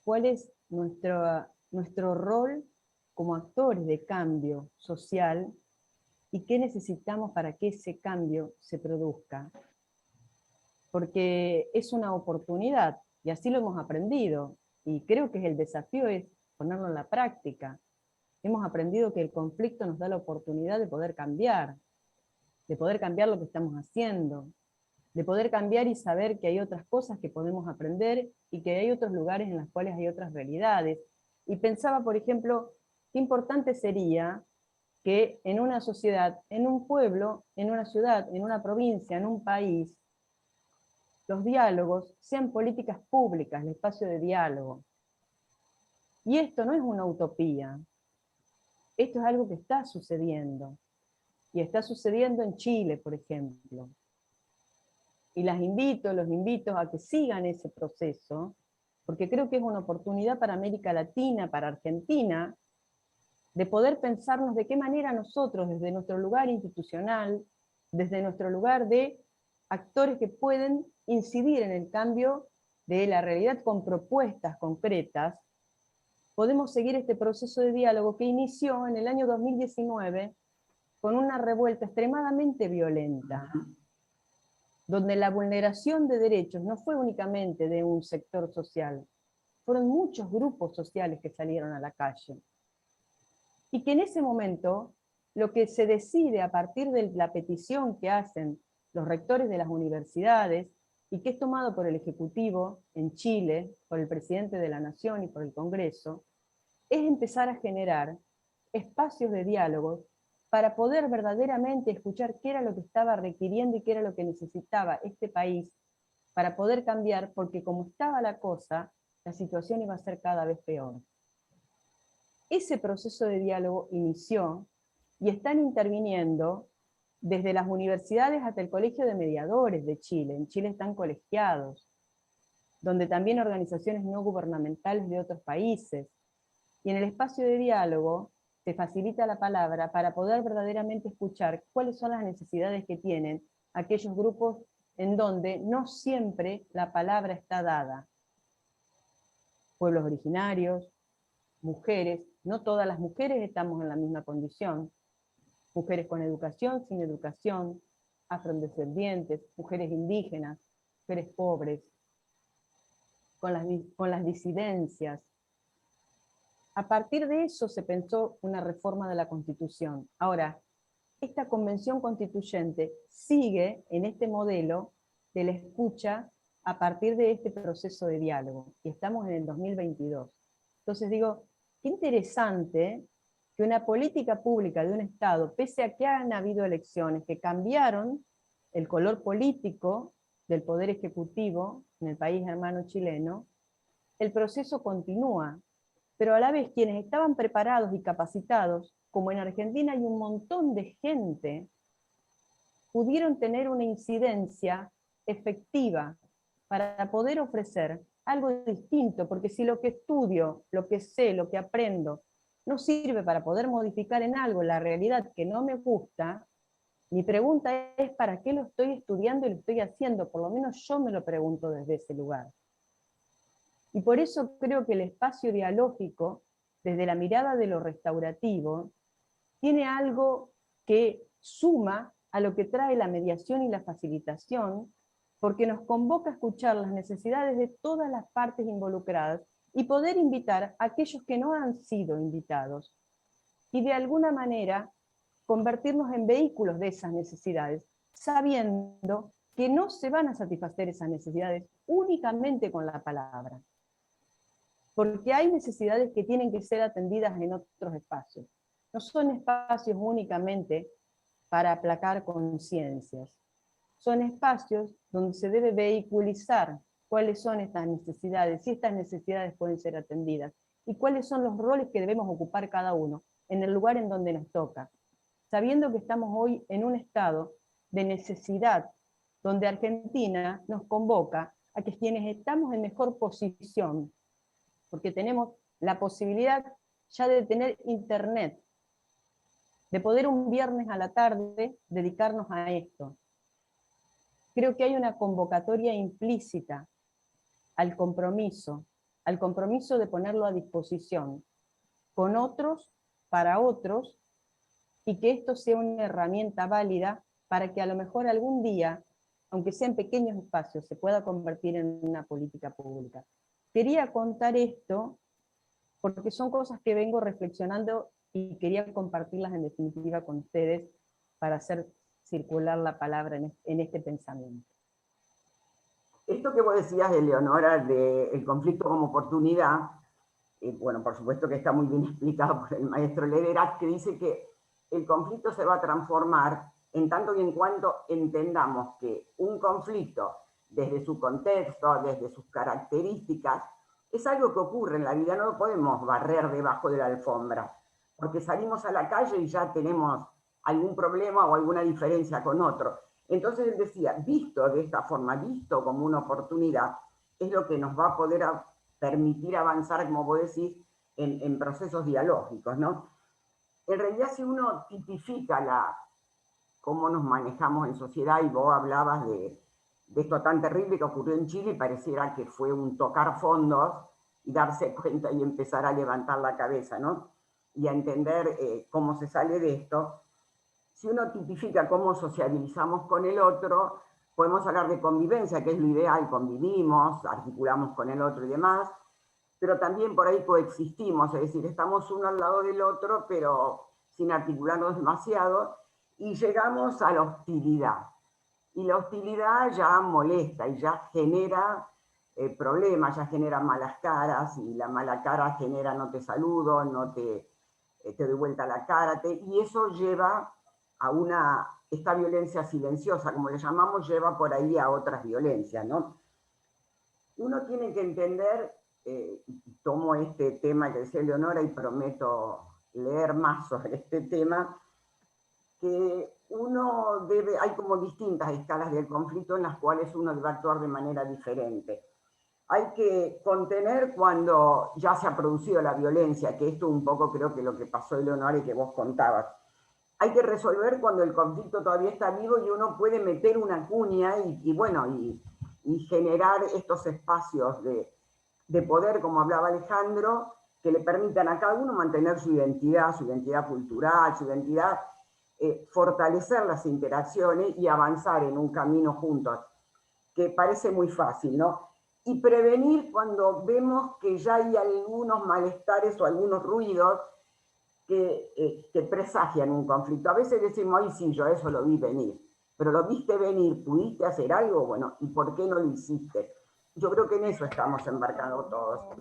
cuál es nuestro rol como actores de cambio social, y qué necesitamos para que ese cambio se produzca. Porque es una oportunidad, y así lo hemos aprendido, y creo que el desafío es ponerlo en la práctica. Hemos aprendido que el conflicto nos da la oportunidad de poder cambiar lo que estamos haciendo, de poder cambiar y saber que hay otras cosas que podemos aprender, y que hay otros lugares en los cuales hay otras realidades. Y pensaba, por ejemplo, qué importante sería que en una sociedad, en un pueblo, en una ciudad, en una provincia, en un país, los diálogos sean políticas públicas, el espacio de diálogo. Y esto no es una utopía, esto es algo que está sucediendo, y está sucediendo en Chile, por ejemplo. Y los invito a que sigan ese proceso, porque creo que es una oportunidad para América Latina, para Argentina, de poder pensarnos de qué manera nosotros, desde nuestro lugar institucional, desde nuestro lugar de actores que pueden incidir en el cambio de la realidad con propuestas concretas, podemos seguir este proceso de diálogo que inició en el año 2019 con una revuelta extremadamente violenta, donde la vulneración de derechos no fue únicamente de un sector social, fueron muchos grupos sociales que salieron a la calle. Y que en ese momento, lo que se decide a partir de la petición que hacen los rectores de las universidades, y que es tomado por el Ejecutivo en Chile, por el Presidente de la Nación y por el Congreso, es empezar a generar espacios de diálogo para poder verdaderamente escuchar qué era lo que estaba requiriendo y qué era lo que necesitaba este país para poder cambiar, porque como estaba la cosa, la situación iba a ser cada vez peor. Ese proceso de diálogo inició y están interviniendo desde las universidades hasta el Colegio de Mediadores de Chile. En Chile están colegiados, donde también organizaciones no gubernamentales de otros países. Y en el espacio de diálogo se facilita la palabra para poder verdaderamente escuchar cuáles son las necesidades que tienen aquellos grupos en donde no siempre la palabra está dada. Pueblos originarios, mujeres, no todas las mujeres estamos en la misma condición. Mujeres con educación, sin educación, afrodescendientes, mujeres indígenas, mujeres pobres, con las disidencias. A partir de eso se pensó una reforma de la Constitución. Ahora, esta convención constituyente sigue en este modelo de la escucha a partir de este proceso de diálogo, y estamos en el 2022. Entonces digo, qué interesante que una política pública de un Estado, pese a que han habido elecciones que cambiaron el color político del poder ejecutivo en el país hermano chileno, el proceso continúa, pero a la vez quienes estaban preparados y capacitados, como en Argentina hay un montón de gente, pudieron tener una incidencia efectiva para poder ofrecer algo distinto, porque si lo que estudio, lo que sé, lo que aprendo, no sirve para poder modificar en algo la realidad que no me gusta, mi pregunta es ¿para qué lo estoy estudiando y lo estoy haciendo? Por lo menos yo me lo pregunto desde ese lugar. Y por eso creo que el espacio dialógico, desde la mirada de lo restaurativo, tiene algo que suma a lo que trae la mediación y la facilitación, porque nos convoca a escuchar las necesidades de todas las partes involucradas y poder invitar a aquellos que no han sido invitados, y de alguna manera convertirnos en vehículos de esas necesidades, sabiendo que no se van a satisfacer esas necesidades únicamente con la palabra, porque hay necesidades que tienen que ser atendidas en otros espacios. No son espacios únicamente para aplacar conciencias, son espacios donde se debe vehiculizar cuáles son estas necesidades, si estas necesidades pueden ser atendidas, y cuáles son los roles que debemos ocupar cada uno en el lugar en donde nos toca, sabiendo que estamos hoy en un estado de necesidad, donde Argentina nos convoca a que quienes estamos en mejor posición, porque tenemos la posibilidad ya de tener internet, de poder un viernes a la tarde dedicarnos a esto. Creo que hay una convocatoria implícita al compromiso de ponerlo a disposición, con otros, para otros, y que esto sea una herramienta válida para que a lo mejor algún día, aunque sea en pequeños espacios, se pueda convertir en una política pública. Quería contar esto porque son cosas que vengo reflexionando y quería compartirlas en definitiva con ustedes para hacer circular la palabra en este pensamiento. Esto que vos decías, Eleonora, del conflicto como oportunidad, bueno, por supuesto que está muy bien explicado por el maestro Lederach, que dice que el conflicto se va a transformar en tanto y en cuanto entendamos que un conflicto, desde su contexto, desde sus características, es algo que ocurre en la vida, no lo podemos barrer debajo de la alfombra, porque salimos a la calle y ya tenemos algún problema o alguna diferencia con otro. Entonces él decía, visto de esta forma, visto como una oportunidad, es lo que nos va a poder permitir avanzar, como vos decís, en procesos dialógicos, ¿no? En realidad, si uno tipifica cómo nos manejamos en sociedad, y vos hablabas de esto tan terrible que ocurrió en Chile, pareciera que fue un tocar fondos y darse cuenta y empezar a levantar la cabeza, ¿no? Y a entender cómo se sale de esto. Si uno tipifica cómo sociabilizamos con el otro, podemos hablar de convivencia, que es lo ideal, convivimos, articulamos con el otro y demás, pero también por ahí coexistimos, es decir, estamos uno al lado del otro, pero sin articularnos demasiado, y llegamos a la hostilidad. Y la hostilidad ya molesta y ya genera problemas, ya genera malas caras, y la mala cara genera no te saludo, no te te doy vuelta la cara, y eso lleva a esta violencia silenciosa, como le llamamos, lleva por ahí a otras violencias, ¿no? Uno tiene que entender, tomo este tema que decía Eleonora y prometo leer más sobre este tema, que uno hay como distintas escalas del conflicto en las cuales uno debe actuar de manera diferente. Hay que contener cuando ya se ha producido la violencia, que esto un poco creo que lo que pasó, Eleonora, y que vos contabas. Hay que resolver cuando el conflicto todavía está vivo y uno puede meter una cuña y generar estos espacios de poder, como hablaba Alejandro, que le permitan a cada uno mantener su identidad cultural, su identidad, fortalecer las interacciones y avanzar en un camino juntos, que parece muy fácil, ¿no? Y prevenir cuando vemos que ya hay algunos malestares o algunos ruidos que presagian un conflicto. A veces decimos, ay sí, yo eso lo vi venir, pero lo viste venir, ¿pudiste hacer algo? Bueno, ¿y por qué no lo hiciste? Yo creo que en eso estamos embarcados todos.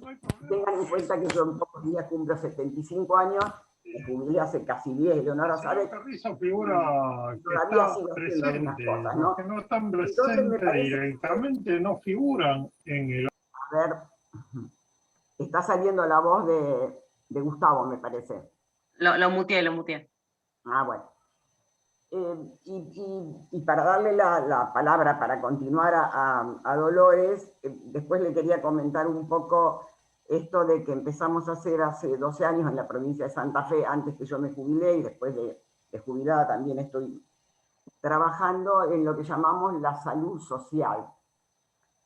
Tengan en cuenta que yo en pocos días cumplo 75 años, me jubilé hace casi 10, Leonora sabe, Esa figura que todavía está sigo haciendo algunas presente, cosas, los ¿no? que no están Entonces me presentes parece directamente no figuran en el... A ver, está saliendo la voz de Gustavo, me parece. Lo muteé. Ah, bueno. Y para darle la palabra, para continuar a Dolores, después le quería comentar un poco esto de que empezamos a hacer hace 12 años en la provincia de Santa Fe, antes que yo me jubilé, y después de jubilada también estoy trabajando en lo que llamamos la salud social.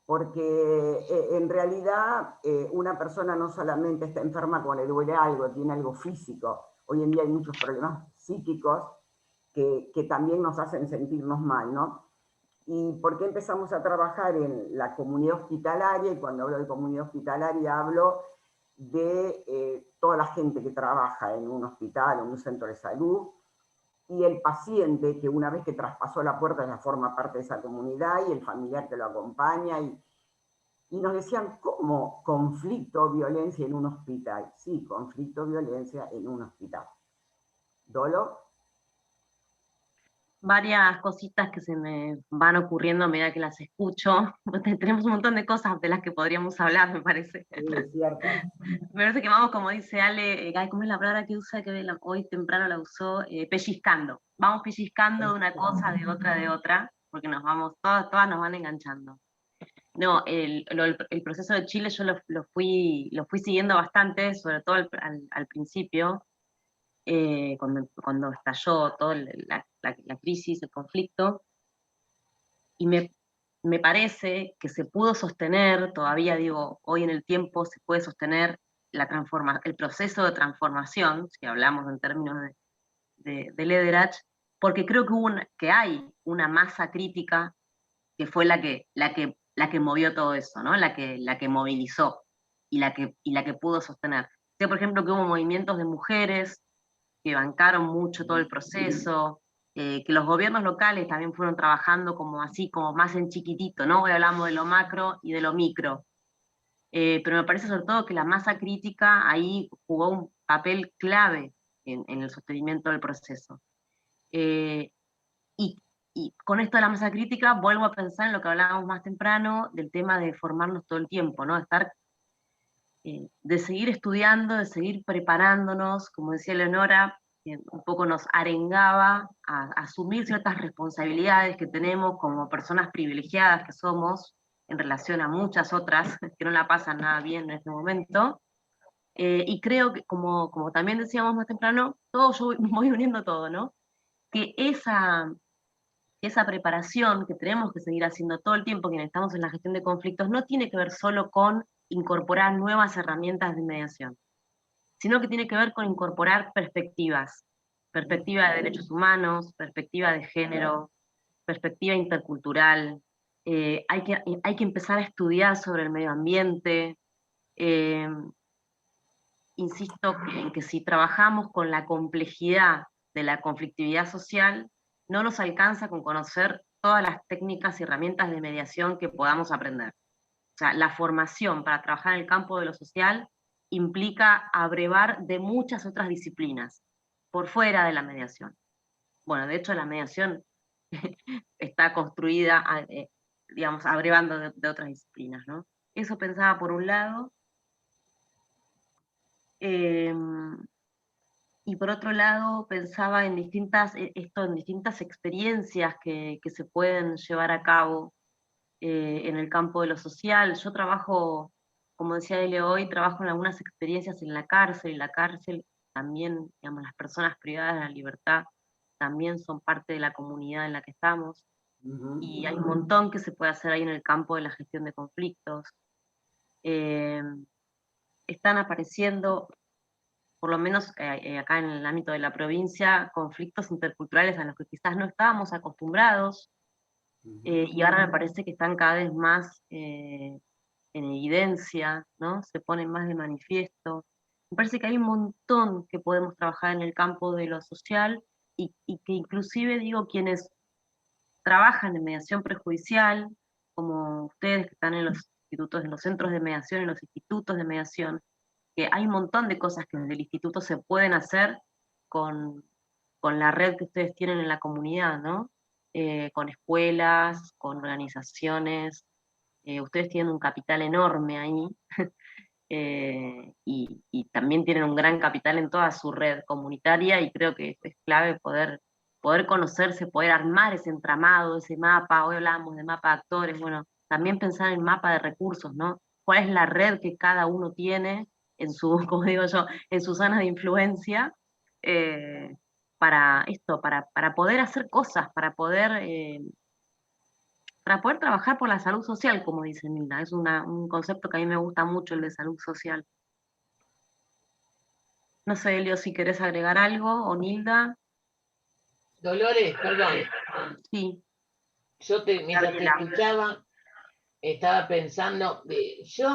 Porque en realidad una persona no solamente está enferma cuando le duele algo, tiene algo físico. Hoy en día hay muchos problemas psíquicos que también nos hacen sentirnos mal, ¿no? ¿Y por qué empezamos a trabajar en la comunidad hospitalaria? Y cuando hablo de comunidad hospitalaria hablo de toda la gente que trabaja en un hospital o en un centro de salud, y el paciente que una vez que traspasó la puerta ya forma parte de esa comunidad, y el familiar que lo acompaña, y nos decían, ¿cómo conflicto o violencia en un hospital? Sí, conflicto o violencia en un hospital. ¿Dolo? Varias cositas que se me van ocurriendo a medida que las escucho. Tenemos un montón de cosas de las que podríamos hablar, me parece. Sí, es cierto. Me parece que vamos, como dice Ale, ¿cómo es la palabra que usa? Que hoy temprano la usó, pellizcando. Vamos pellizcando de una cosa, de otra, porque nos vamos, todas nos van enganchando. No, el proceso de Chile yo lo fui siguiendo bastante, sobre todo al principio, cuando estalló toda la crisis, el conflicto, y me parece que se pudo sostener, todavía digo, hoy en el tiempo se puede sostener el proceso de transformación, si hablamos en términos de Lederach, porque creo que hay una masa crítica que fue la que movió todo eso, ¿no? La que movilizó y la que pudo sostener. Sé, por ejemplo, que hubo movimientos de mujeres que bancaron mucho todo el proceso, que los gobiernos locales también fueron trabajando como así, como más en chiquitito, ¿no? Hoy hablamos de lo macro y de lo micro. Pero me parece sobre todo que la masa crítica ahí jugó un papel clave en el sostenimiento del proceso. Y con esto de la masa crítica vuelvo a pensar en lo que hablábamos más temprano del tema de formarnos todo el tiempo, ¿no? De seguir estudiando, de seguir preparándonos, como decía Leonora, un poco nos arengaba a asumir ciertas responsabilidades que tenemos como personas privilegiadas que somos en relación a muchas otras que no la pasan nada bien en este momento. Y creo que, como también decíamos más temprano, yo voy uniendo todo, ¿no? Que esa preparación que tenemos que seguir haciendo todo el tiempo que estamos en la gestión de conflictos no tiene que ver solo con incorporar nuevas herramientas de mediación, sino que tiene que ver con incorporar perspectivas, perspectiva de derechos humanos, perspectiva de género, perspectiva intercultural. Hay que empezar a estudiar sobre el medio ambiente. Insisto en que si trabajamos con la complejidad de la conflictividad social, no nos alcanza con conocer todas las técnicas y herramientas de mediación que podamos aprender. O sea, la formación para trabajar en el campo de lo social implica abrevar de muchas otras disciplinas, por fuera de la mediación. Bueno, de hecho la mediación está construida, digamos, abrevando de otras disciplinas, ¿no? Eso pensaba por un lado. Y por otro lado pensaba en distintas experiencias que se pueden llevar a cabo en el campo de lo social. Yo trabajo, como decía Ele hoy, trabajo en algunas experiencias en la cárcel, y la cárcel también, digamos, las personas privadas de la libertad también son parte de la comunidad en la que estamos, y hay un montón que se puede hacer ahí en el campo de la gestión de conflictos. Están apareciendo, por lo menos acá en el ámbito de la provincia, conflictos interculturales a los que quizás no estábamos acostumbrados, y ahora me parece que están cada vez más en evidencia, ¿no? Se ponen más de manifiesto. Me parece que hay un montón que podemos trabajar en el campo de lo social, y que inclusive, digo, quienes trabajan en mediación prejudicial, como ustedes que están en los institutos, en los centros de mediación, en los institutos de mediación, que hay un montón de cosas que desde el instituto se pueden hacer con la red que ustedes tienen en la comunidad, ¿no? Con escuelas, con organizaciones. Ustedes tienen un capital enorme ahí, y también tienen un gran capital en toda su red comunitaria, y creo que es clave poder conocerse, poder armar ese entramado, ese mapa. Hoy hablábamos de mapa de actores, bueno, también pensar en mapa de recursos, ¿no? ¿Cuál es la red que cada uno tiene en su, como digo yo, en su zona de influencia, para esto, para poder hacer cosas, para poder trabajar por la salud social, como dice Nilda? Es un concepto que a mí me gusta mucho, el de salud social. No sé, Elio, si querés agregar algo, o Nilda. Dolores, perdón. Sí. Yo mientras te escuchaba, estaba pensando,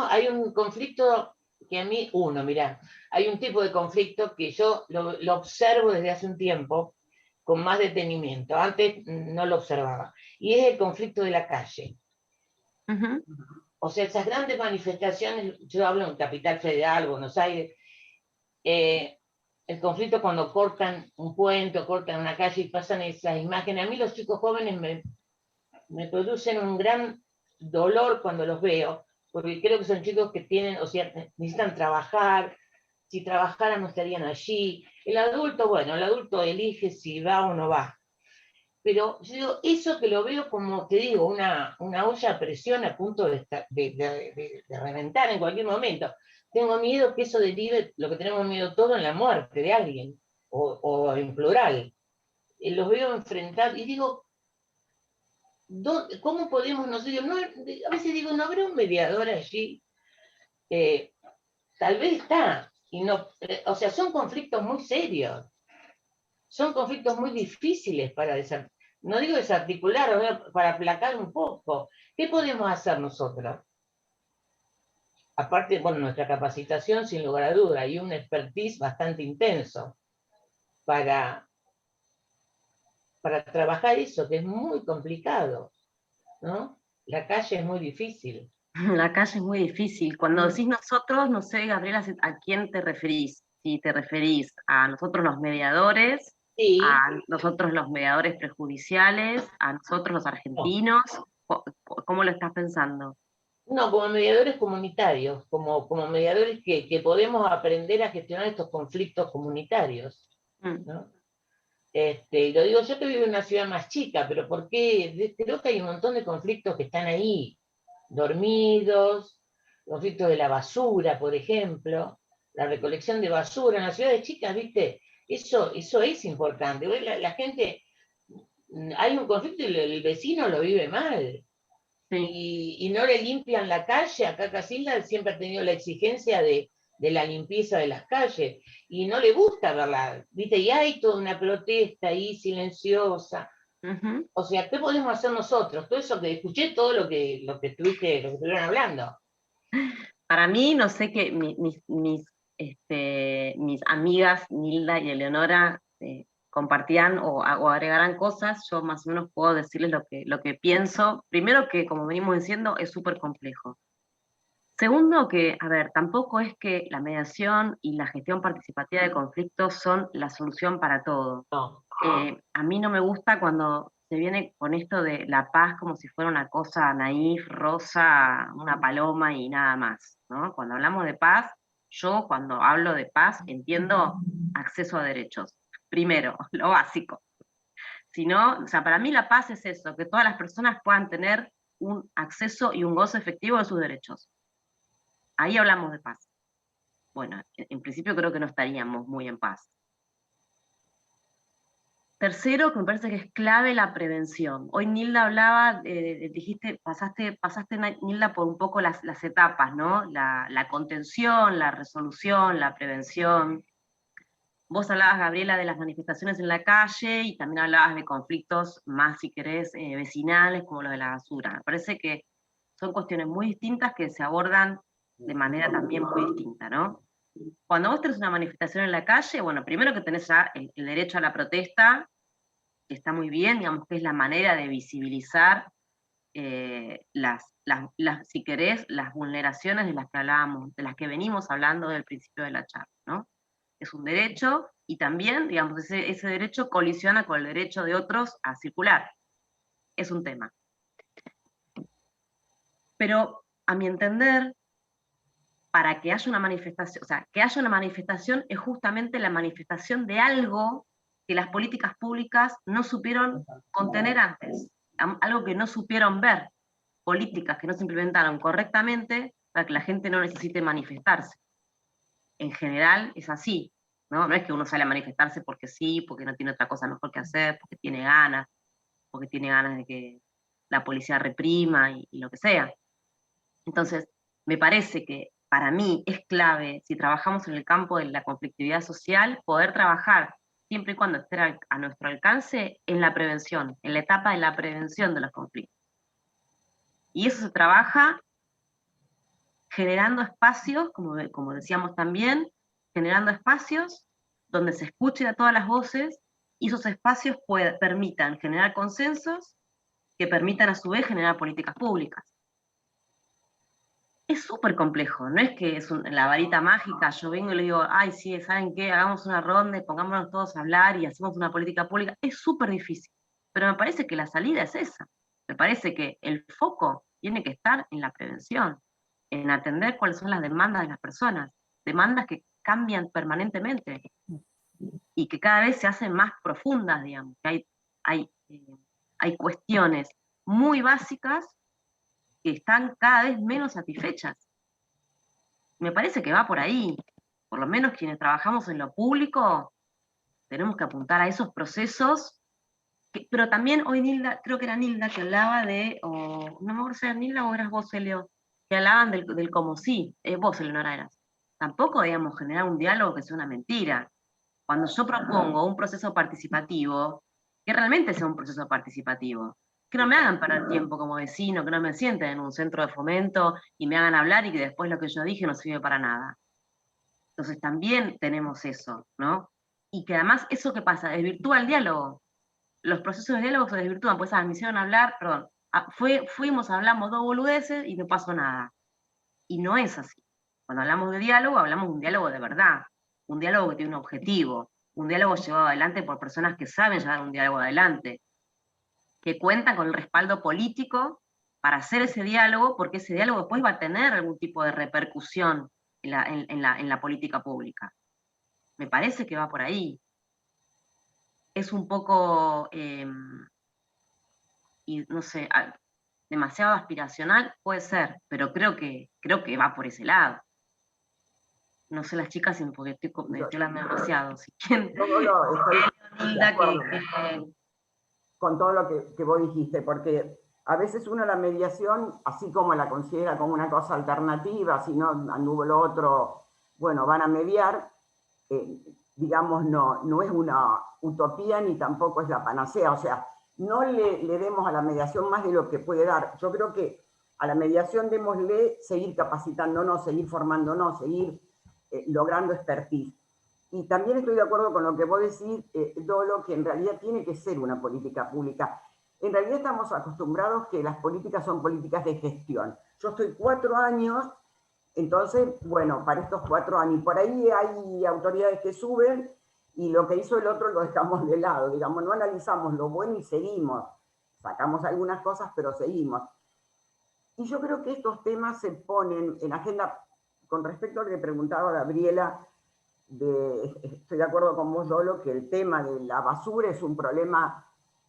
hay un conflicto que a mí, mirá, hay un tipo de conflicto que yo lo observo desde hace un tiempo con más detenimiento. Antes no lo observaba. Y es el conflicto de la calle. O sea, esas grandes manifestaciones, yo hablo en Capital Federal, Buenos Aires, el conflicto cuando cortan un puente o cortan una calle y pasan esas imágenes. A mí los chicos jóvenes me producen un gran dolor cuando los veo, porque creo que son chicos que tienen, o sea, necesitan trabajar. Si trabajaran no estarían allí. El adulto elige si va o no va. Pero yo digo, eso que lo veo como, te digo, una olla a presión a punto de reventar en cualquier momento. Tengo miedo que eso derive, lo que tenemos miedo todo, en la muerte de alguien, o en plural. Los veo enfrentar y digo, ¿cómo podemos nosotros? A veces digo, ¿no habrá un mediador allí? Tal vez está. Y no, o sea, son conflictos muy serios. Son conflictos muy difíciles no digo desarticular, para aplacar un poco. ¿Qué podemos hacer nosotros? Aparte, bueno, nuestra capacitación, sin lugar a duda, y un expertise bastante intenso para trabajar eso, que es muy complicado, ¿no? La calle es muy difícil. La calle es muy difícil. Cuando decís nosotros, no sé, Gabriela, ¿a quién te referís? Si te referís a nosotros los mediadores, sí, a nosotros los mediadores prejudiciales, a nosotros los argentinos, ¿cómo lo estás pensando? No, como mediadores comunitarios, como mediadores que podemos aprender a gestionar estos conflictos comunitarios, ¿no? Y lo digo yo, que vivo en una ciudad más chica, pero porque creo que hay un montón de conflictos que están ahí, dormidos, conflictos de la basura, por ejemplo, la recolección de basura en las ciudades chicas, ¿viste? Eso es importante. La gente, hay un conflicto y el vecino lo vive mal. Sí. Y no le limpian la calle. Acá Casilda siempre ha tenido la exigencia de la limpieza de las calles, y no le gusta verla, ¿viste? Y hay toda una protesta ahí silenciosa. O sea, ¿qué podemos hacer nosotros? Todo eso que escuché, todo lo que estuvieron hablando. Para mí, no sé, que mis amigas Nilda y Eleonora compartían o agregarán cosas. Yo más o menos puedo decirles lo que pienso. Primero, que como venimos diciendo, es súper complejo. Segundo, que, a ver, tampoco es que la mediación y la gestión participativa de conflictos son la solución para todo. No. A mí no me gusta cuando se viene con esto de la paz como si fuera una cosa naif, rosa, una paloma y nada más, ¿no? Cuando hablamos de paz, yo cuando hablo de paz entiendo acceso a derechos. Primero, lo básico. Si no, o sea, para mí la paz es eso, que todas las personas puedan tener un acceso y un gozo efectivo de sus derechos. Ahí hablamos de paz. Bueno, en principio creo que no estaríamos muy en paz. Tercero, que me parece que es clave la prevención. Hoy Nilda hablaba, dijiste, pasaste Nilda por un poco las etapas, ¿no? La contención, la resolución, la prevención. Vos hablabas, Gabriela, de las manifestaciones en la calle y también hablabas de conflictos más, si querés, vecinales, como lo de la basura. Me parece que son cuestiones muy distintas que se abordan de manera también muy distinta, ¿no? Cuando vos tenés una manifestación en la calle, bueno, primero que tenés ya el derecho a la protesta, que está muy bien, digamos que es la manera de visibilizar si querés, las vulneraciones de las que hablábamos, de las que venimos hablando del principio de la charla, ¿no? Es un derecho y también, digamos, ese derecho colisiona con el derecho de otros a circular. Es un tema. Pero, a mi entender, para que haya una manifestación, o sea, que haya una manifestación es justamente la manifestación de algo que las políticas públicas no supieron contener antes, algo que no supieron ver, políticas que no se implementaron correctamente para que la gente no necesite manifestarse. En general es así, ¿no? No es que uno sale a manifestarse porque sí, porque no tiene otra cosa mejor que hacer, porque tiene ganas de que la policía reprima y lo que sea. Entonces, me parece que para mí es clave, si trabajamos en el campo de la conflictividad social, poder trabajar, siempre y cuando esté a nuestro alcance, en la prevención, en la etapa de la prevención de los conflictos. Y eso se trabaja generando espacios, como decíamos también, generando espacios donde se escuchen a todas las voces, y esos espacios permitan generar consensos que permitan a su vez generar políticas públicas. Es súper complejo, no es que es la varita mágica, yo vengo y le digo, ay, sí, ¿saben qué? Hagamos una ronda y pongámonos todos a hablar y hacemos una política pública. Es súper difícil, pero me parece que la salida es esa. Me parece que el foco tiene que estar en la prevención, en atender cuáles son las demandas de las personas, demandas que cambian permanentemente y que cada vez se hacen más profundas, digamos, que hay cuestiones muy básicas que están cada vez menos satisfechas. Me parece que va por ahí. Por lo menos quienes trabajamos en lo público tenemos que apuntar a esos procesos, pero también hoy Nilda, creo que era Nilda que hablaba de, no me acuerdo si era Nilda o eras vos, Elio, que hablaban del como sí, vos, Eleonora, eras. Tampoco debíamos generar un diálogo que sea una mentira. Cuando yo propongo un proceso participativo, que realmente sea un proceso participativo, que no me hagan perder tiempo como vecino, que no me sienten en un centro de fomento y me hagan hablar y que después lo que yo dije no sirve para nada. Entonces también tenemos eso, ¿no? Y que además eso que pasa, desvirtúa el diálogo. Los procesos de diálogo se desvirtúan, pues me hicieron hablar, perdón, fuimos, hablamos dos boludeces y no pasó nada. Y no es así. Cuando hablamos de diálogo, hablamos de un diálogo de verdad, un diálogo que tiene un objetivo, un diálogo llevado adelante por personas que saben llevar un diálogo adelante, que cuentan con el respaldo político para hacer ese diálogo, porque ese diálogo después va a tener algún tipo de repercusión en la política pública. Me parece que va por ahí. Es un poco, y no sé, demasiado aspiracional, puede ser, pero creo que va por ese lado. No sé las chicas, porque estoy hablando demasiado. Si quieren, con todo lo que vos dijiste, porque a veces uno la mediación, así como la considera como una cosa alternativa, si no anduvo lo otro, bueno, van a mediar, digamos, no es una utopía ni tampoco es la panacea, o sea, no le demos a la mediación más de lo que puede dar. Yo creo que a la mediación démosle seguir capacitándonos, seguir formándonos, seguir logrando expertise. Y también estoy de acuerdo con lo que vos decís, Dolo, que en realidad tiene que ser una política pública. En realidad estamos acostumbrados que las políticas son políticas de gestión. Yo estoy 4 años Entonces, bueno, para estos 4 años, y por ahí hay autoridades que suben, y lo que hizo el otro lo dejamos de lado, digamos, no analizamos lo bueno y seguimos, sacamos algunas cosas, pero seguimos. Y yo creo que estos temas se ponen en agenda, con respecto a lo que preguntaba Gabriela, estoy de acuerdo con vos, Lolo, que el tema de la basura es un problema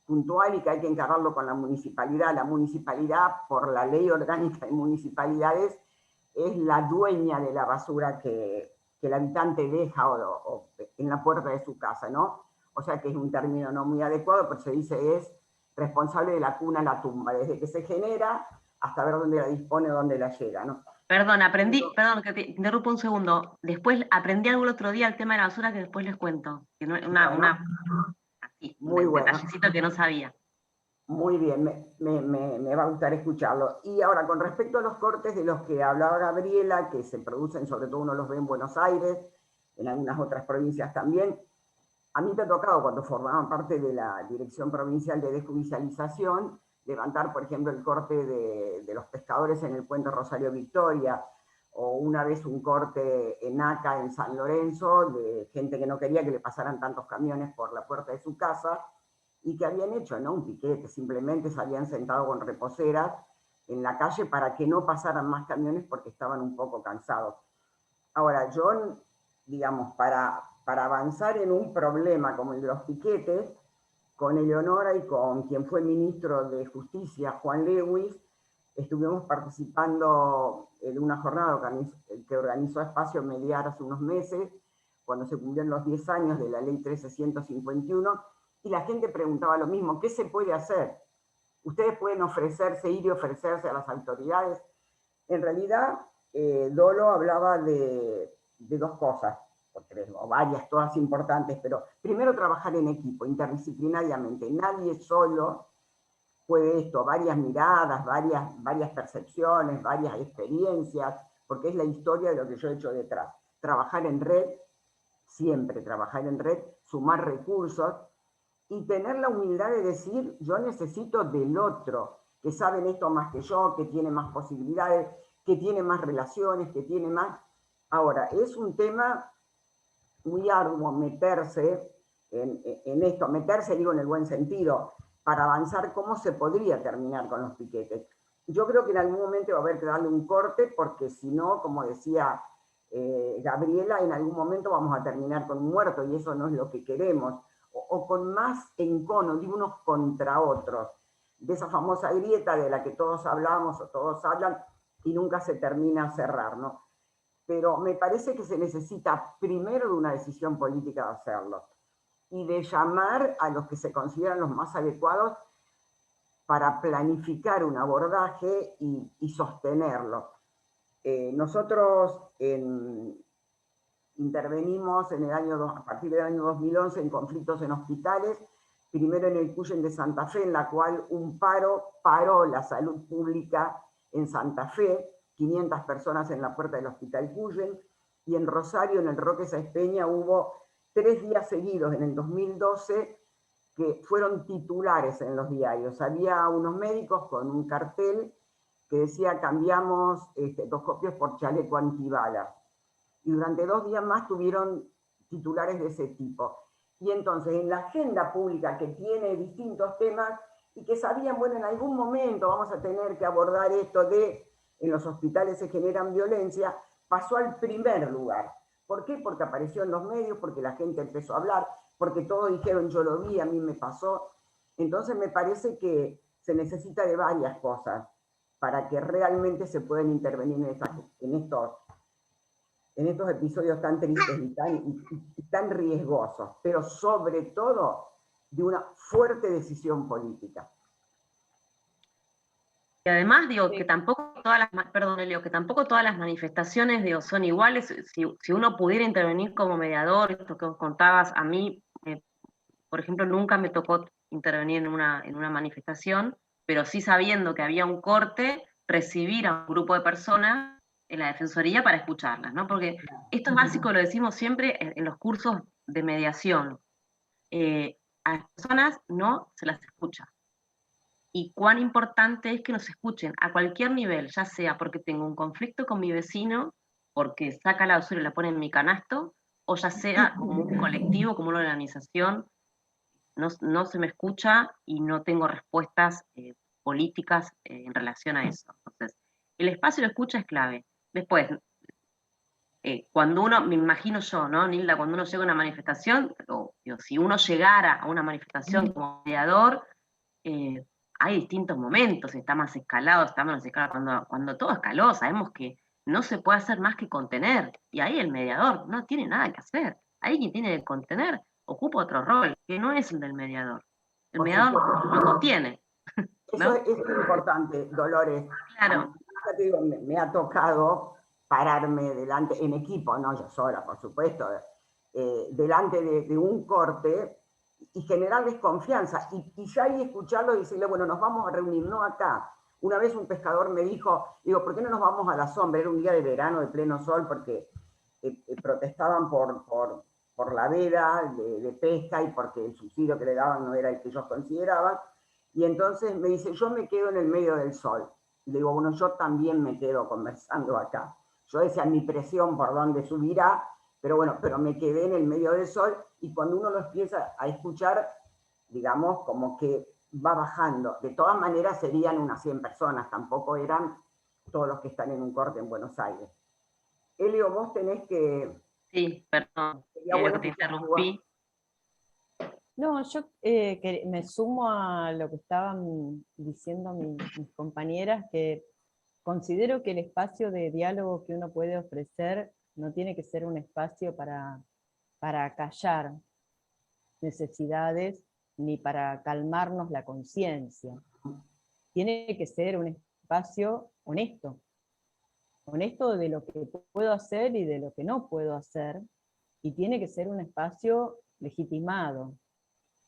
puntual y que hay que encararlo con la municipalidad. La municipalidad, por la ley orgánica de municipalidades, es la dueña de la basura que el habitante deja o en la puerta de su casa, ¿no? O sea que es un término no muy adecuado, pero se dice es responsable de la cuna a la tumba, desde que se genera hasta ver dónde la dispone o dónde la llega, ¿no? Perdón, perdón que te interrumpo un segundo. Después aprendí algo el otro día, el tema de la basura, que después les cuento. Que no, así, muy un bueno. detallecito que no sabía. Muy bien, me va a gustar escucharlo. Y ahora, con respecto a los cortes de los que hablaba Gabriela, que se producen, sobre todo uno los ve en Buenos Aires, en algunas otras provincias también, a mí me ha tocado, cuando formaban parte de la Dirección Provincial de Desjudicialización, levantar, por ejemplo, el corte de los pescadores en el puente Rosario Victoria, o una vez un corte en ACA, en San Lorenzo, de gente que no quería que le pasaran tantos camiones por la puerta de su casa, y que habían hecho, ¿no?, un piquete, simplemente se habían sentado con reposeras en la calle para que no pasaran más camiones porque estaban un poco cansados. Ahora, yo, digamos, para avanzar en un problema como el de los piquetes, con Eleonora y con quien fue ministro de Justicia, Juan Lewis, estuvimos participando en una jornada que organizó Espacio Mediar hace unos meses, cuando se cumplieron los 10 años de la ley 13151, y la gente preguntaba lo mismo: ¿qué se puede hacer? ¿Ustedes pueden ofrecerse, ir y ofrecerse a las autoridades? En realidad, Dolo hablaba de 2 cosas, o varias, todas importantes, pero primero trabajar en equipo, interdisciplinariamente. Nadie solo puede esto, varias miradas, varias percepciones, varias experiencias, porque es la historia de lo que yo he hecho detrás. Trabajar en red, siempre trabajar en red, sumar recursos, y tener la humildad de decir: yo necesito del otro, que sabe esto más que yo, que tiene más posibilidades, que tiene más relaciones, que tiene más... Ahora, es un tema muy arduo meterse en esto, meterse, digo, en el buen sentido, para avanzar cómo se podría terminar con los piquetes. Yo creo que en algún momento va a haber que darle un corte, porque si no, como decía Gabriela, en algún momento vamos a terminar con un muerto, y eso no es lo que queremos. O con más encono de unos contra otros, de esa famosa grieta de la que todos hablamos o todos hablan y nunca se termina a cerrar, ¿no? Pero me parece que se necesita primero de una decisión política de hacerlo, y de llamar a los que se consideran los más adecuados para planificar un abordaje y sostenerlo. Nosotros intervenimos a partir del año 2011 en conflictos en hospitales, primero en el Cuyen de Santa Fe, en la cual un paro paró la salud pública en Santa Fe, 500 personas en la puerta del Hospital Cuyen, y en Rosario, en el Roque Sáenz Peña, hubo 3 días seguidos en el 2012 que fueron titulares en los diarios. Había unos médicos con un cartel que decía: cambiamos estetoscopios por chaleco antibalas. Y durante 2 días más tuvieron titulares de ese tipo. Y entonces, en la agenda pública, que tiene distintos temas, y que sabían, bueno, en algún momento vamos a tener que abordar esto de en los hospitales se generan violencia, pasó al primer lugar. ¿Por qué? Porque apareció en los medios, porque la gente empezó a hablar, porque todos dijeron: yo lo vi, a mí me pasó. Entonces me parece que se necesita de varias cosas para que realmente se puedan intervenir en estos episodios tan tristes y tan riesgosos, pero sobre todo de una fuerte decisión política. Y además, digo, que tampoco todas las manifestaciones, digo, son iguales. Si uno pudiera intervenir como mediador, esto que vos contabas, a mí, por ejemplo, nunca me tocó intervenir en una manifestación, pero sí, sabiendo que había un corte, recibir a un grupo de personas en la Defensoría para escucharlas, ¿no? Porque esto es básico, lo decimos siempre en los cursos de mediación. A las personas no se las escucha. Y cuán importante es que nos escuchen a cualquier nivel, ya sea porque tengo un conflicto con mi vecino, porque saca la basura y la pone en mi canasto, o ya sea como un colectivo, como una organización, no se me escucha y no tengo respuestas políticas en relación a eso. Entonces, el espacio de escucha es clave. Después, cuando uno, me imagino yo, ¿no, Nilda? Cuando uno llega a una manifestación, o digo, si uno llegara a una manifestación como mediador, hay distintos momentos, está más escalado, está menos escalado. Cuando todo escaló, sabemos que no se puede hacer más que contener, y ahí el mediador no tiene nada que hacer. Ahí quien tiene que contener ocupa otro rol, que no es el del mediador. El mediador lo contiene. ¿no? Eso es importante, Dolores. Claro. Ya te digo, me ha tocado pararme delante, en equipo, no yo sola, por supuesto, delante de un corte y generarles confianza. Y ya ahí escucharlo y decirle, bueno, nos vamos a reunir, no acá. Una vez un pescador me dijo, digo, ¿por qué no nos vamos a la sombra? Era un día de verano, de pleno sol, porque protestaban por la veda de pesca y porque el subsidio que le daban no era el que ellos consideraban. Y entonces me dice, yo me quedo en el medio del sol. Y le digo, bueno, yo también me quedo conversando acá. Yo decía, mi presión por dónde subirá, pero bueno, pero me quedé en el medio del sol y cuando uno lo empieza a escuchar, digamos, como que va bajando. De todas maneras serían unas 100 personas, tampoco eran todos los que están en un corte en Buenos Aires. Elio, vos tenés que... Sí, perdón, bueno que te interrumpí. No, yo me sumo a lo que estaban diciendo mis compañeras, que considero que el espacio de diálogo que uno puede ofrecer no tiene que ser un espacio para callar necesidades ni para calmarnos la conciencia. Tiene que ser un espacio honesto de lo que puedo hacer y de lo que no puedo hacer, y tiene que ser un espacio legitimado.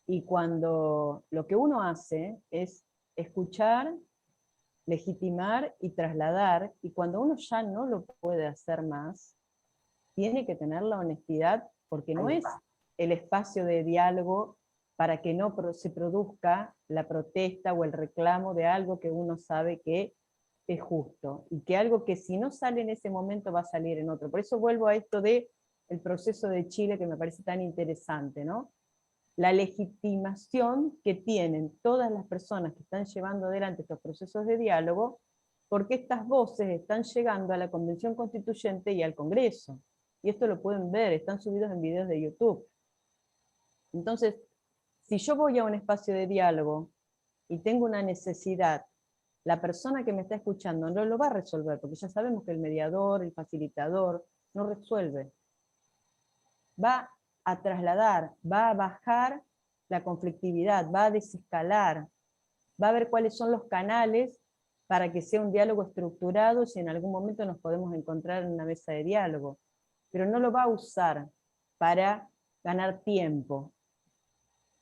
Y cuando lo que uno hace es escuchar, legitimar y trasladar, y cuando uno ya no lo puede hacer más, tiene que tener la honestidad, porque no es el espacio de diálogo para que no se produzca la protesta o el reclamo de algo que uno sabe que es justo, y que algo que si no sale en ese momento va a salir en otro. Por eso vuelvo a esto del proceso de Chile, que me parece tan interesante, ¿no? La legitimación que tienen todas las personas que están llevando adelante estos procesos de diálogo, porque estas voces están llegando a la Convención Constituyente y al Congreso. Y esto lo pueden ver, están subidos en videos de YouTube. Entonces, si yo voy a un espacio de diálogo y tengo una necesidad, la persona que me está escuchando no lo va a resolver, porque ya sabemos que el mediador, el facilitador, no resuelve. Va a trasladar, va a bajar la conflictividad, va a desescalar, va a ver cuáles son los canales para que sea un diálogo estructurado si en algún momento nos podemos encontrar en una mesa de diálogo. Pero no lo va a usar para ganar tiempo.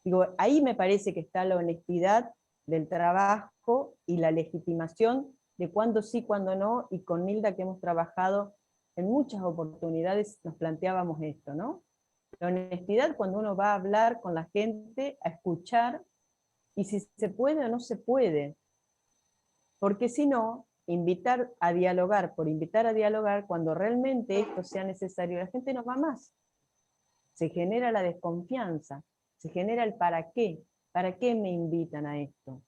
Digo, ahí me parece que está la honestidad del trabajo y la legitimación de cuándo sí, cuándo no, y con Nilda, que hemos trabajado en muchas oportunidades, nos planteábamos esto, ¿no? La honestidad cuando uno va a hablar con la gente, a escuchar, y si se puede o no se puede. Porque si no, invitar a dialogar por invitar a dialogar, cuando realmente esto sea necesario, la gente no va más. Se genera la desconfianza, se genera el ¿para qué? ¿Para qué me invitan a esto?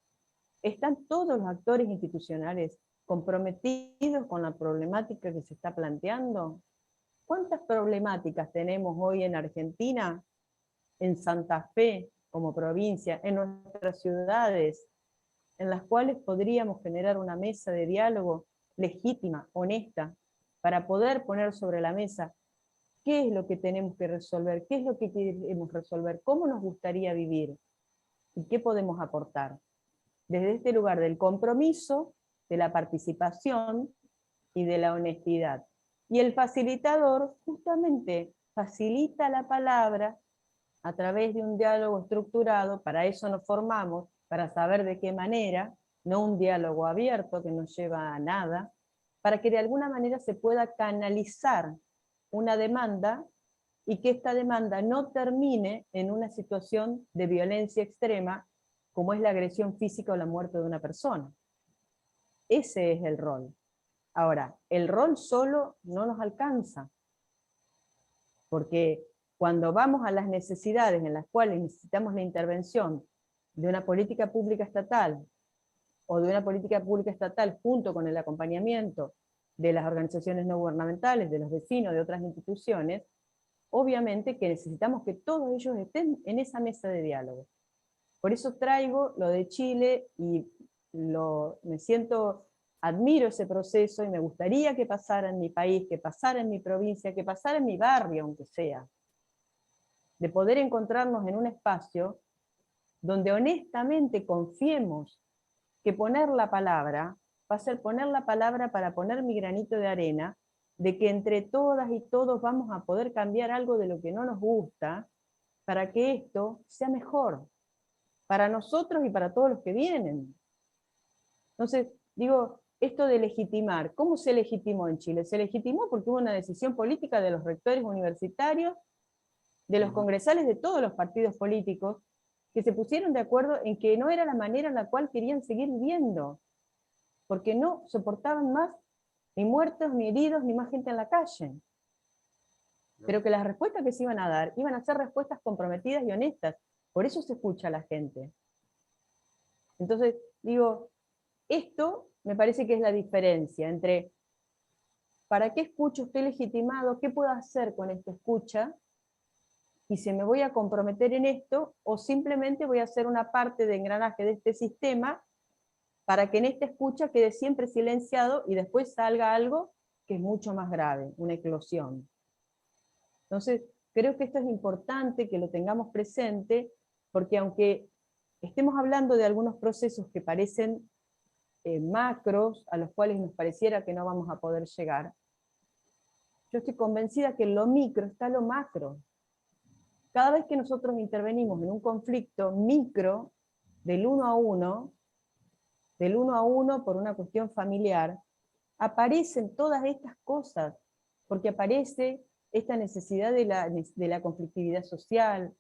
¿Están todos los actores institucionales comprometidos con la problemática que se está planteando? ¿Cuántas problemáticas tenemos hoy en Argentina, en Santa Fe como provincia, en nuestras ciudades, en las cuales podríamos generar una mesa de diálogo legítima, honesta, para poder poner sobre la mesa qué es lo que tenemos que resolver, qué es lo que queremos resolver, cómo nos gustaría vivir y qué podemos aportar? Desde este lugar del compromiso, de la participación y de la honestidad. Y el facilitador justamente facilita la palabra a través de un diálogo estructurado, para eso nos formamos, para saber de qué manera, no un diálogo abierto que no lleva a nada, para que de alguna manera se pueda canalizar una demanda y que esta demanda no termine en una situación de violencia extrema como es la agresión física o la muerte de una persona. Ese es el rol. Ahora, el rol solo no nos alcanza, porque cuando vamos a las necesidades en las cuales necesitamos la intervención de una política pública estatal, o de una política pública estatal junto con el acompañamiento de las organizaciones no gubernamentales, de los vecinos, de otras instituciones, obviamente que necesitamos que todos ellos estén en esa mesa de diálogo. Por eso traigo lo de Chile y admiro ese proceso y me gustaría que pasara en mi país, que pasara en mi provincia, que pasara en mi barrio, aunque sea. De poder encontrarnos en un espacio donde honestamente confiemos que poner la palabra va a ser poner la palabra para poner mi granito de arena, de que entre todas y todos vamos a poder cambiar algo de lo que no nos gusta, para que esto sea mejor, para nosotros y para todos los que vienen. Entonces, digo, esto de legitimar, ¿cómo se legitimó en Chile? Se legitimó porque hubo una decisión política de los rectores universitarios, de los congresales de todos los partidos políticos, que se pusieron de acuerdo en que no era la manera en la cual querían seguir viviendo, porque no soportaban más ni muertos, ni heridos, ni más gente en la calle. Pero que las respuestas que se iban a dar, iban a ser respuestas comprometidas y honestas. Por eso se escucha a la gente. Entonces, digo, esto me parece que es la diferencia entre ¿para qué escucho? ¿Estoy legitimado? ¿Qué puedo hacer con esta escucha? Y si me voy a comprometer en esto, o simplemente voy a ser una parte de engranaje de este sistema para que en esta escucha quede siempre silenciado y después salga algo que es mucho más grave, una eclosión. Entonces, creo que esto es importante que lo tengamos presente, porque aunque estemos hablando de algunos procesos que parecen macros, a los cuales nos pareciera que no vamos a poder llegar, yo estoy convencida que en lo micro está lo macro. Cada vez que nosotros intervenimos en un conflicto micro, del uno a uno por una cuestión familiar, aparecen todas estas cosas, porque aparece esta necesidad de la conflictividad social,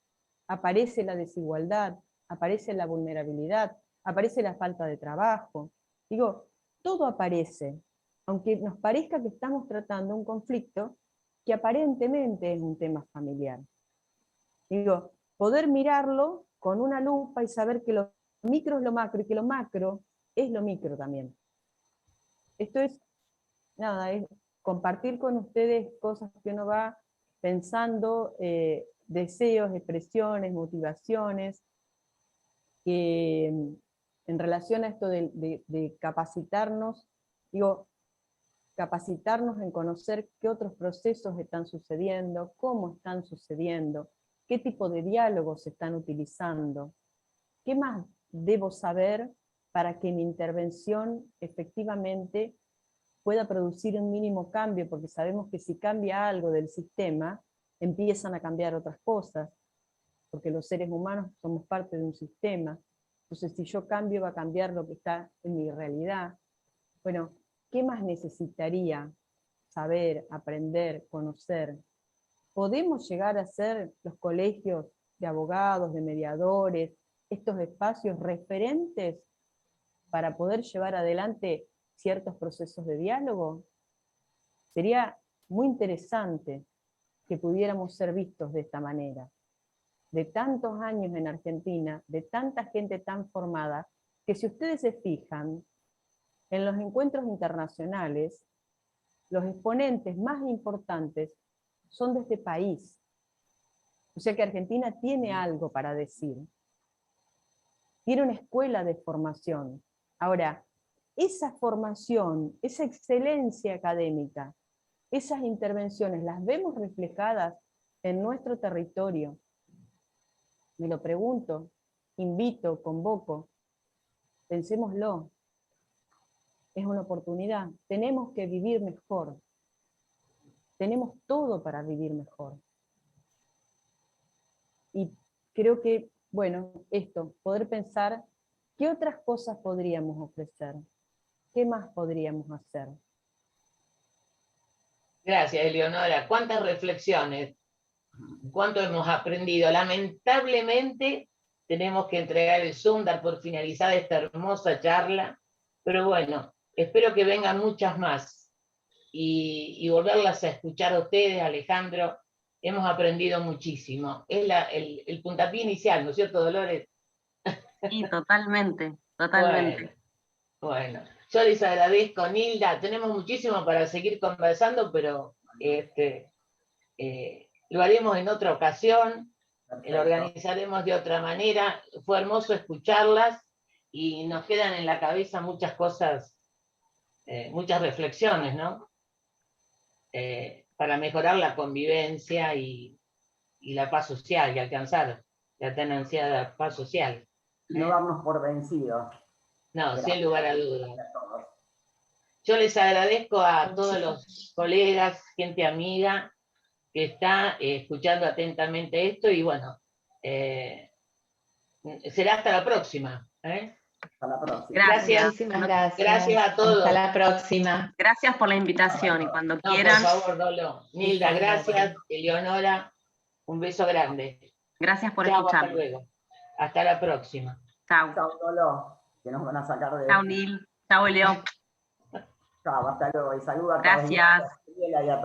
aparece la desigualdad, aparece la vulnerabilidad, aparece la falta de trabajo. Digo, todo aparece, aunque nos parezca que estamos tratando un conflicto que aparentemente es un tema familiar. Digo, poder mirarlo con una lupa y saber que lo micro es lo macro y que lo macro es lo micro también. Esto es, nada, es compartir con ustedes cosas que uno va pensando, deseos, expresiones, motivaciones, que en relación a esto de capacitarnos, digo, capacitarnos en conocer qué otros procesos están sucediendo, cómo están sucediendo, qué tipo de diálogos se están utilizando, qué más debo saber para que mi intervención efectivamente pueda producir un mínimo cambio, porque sabemos que si cambia algo del sistema, empiezan a cambiar otras cosas, porque los seres humanos somos parte de un sistema. Entonces, si yo cambio, va a cambiar lo que está en mi realidad. Bueno, ¿qué más necesitaría saber, aprender, conocer? ¿Podemos llegar a ser los colegios de abogados, de mediadores, estos espacios referentes para poder llevar adelante ciertos procesos de diálogo? Sería muy interesante que pudiéramos ser vistos de esta manera. De tantos años en Argentina, de tanta gente tan formada, que si ustedes se fijan, en los encuentros internacionales, los exponentes más importantes son de este país. O sea que Argentina tiene algo para decir. Tiene una escuela de formación. Ahora, esa formación, esa excelencia académica, esas intervenciones, ¿las vemos reflejadas en nuestro territorio? Me lo pregunto, invito, convoco, pensémoslo. Es una oportunidad, tenemos que vivir mejor. Tenemos todo para vivir mejor. Y creo que, bueno, esto, poder pensar qué otras cosas podríamos ofrecer, qué más podríamos hacer. Gracias, Eleonora. ¿Cuántas reflexiones? ¿Cuánto hemos aprendido? Lamentablemente tenemos que entregar el Zoom, dar por finalizada esta hermosa charla, pero bueno, espero que vengan muchas más. y volverlas a escuchar a ustedes, Alejandro. Hemos aprendido muchísimo. Es el puntapié inicial, ¿no es cierto, Dolores? Sí, totalmente, totalmente. Bueno, yo les agradezco, Nilda. Tenemos muchísimo para seguir conversando, pero lo haremos en otra ocasión, lo organizaremos de otra manera. Fue hermoso escucharlas y nos quedan en la cabeza muchas cosas, muchas reflexiones, ¿no? Para mejorar la convivencia y la paz social, y alcanzar la tan ansiada paz social. No darnos por vencidos. No, Gracias. sin lugar a dudas. A todos. Yo les agradezco a todos los colegas, gente amiga, que está escuchando atentamente esto, y bueno, será hasta la próxima. Hasta la próxima. Gracias. Muchísimas gracias. Gracias a todos. Hasta la próxima. Gracias por la invitación y cuando No, quieran. por favor, Dolo. Nilda, gracias. Eleonora, un beso grande. Gracias por Chao, escuchar. hasta luego. Hasta la próxima. Chao. Chao, Lolo, que nos van a sacar de... Chao, Nil. Chao, Leo. Chao, hasta luego. Y saludos a todos. Gracias. Y a todos.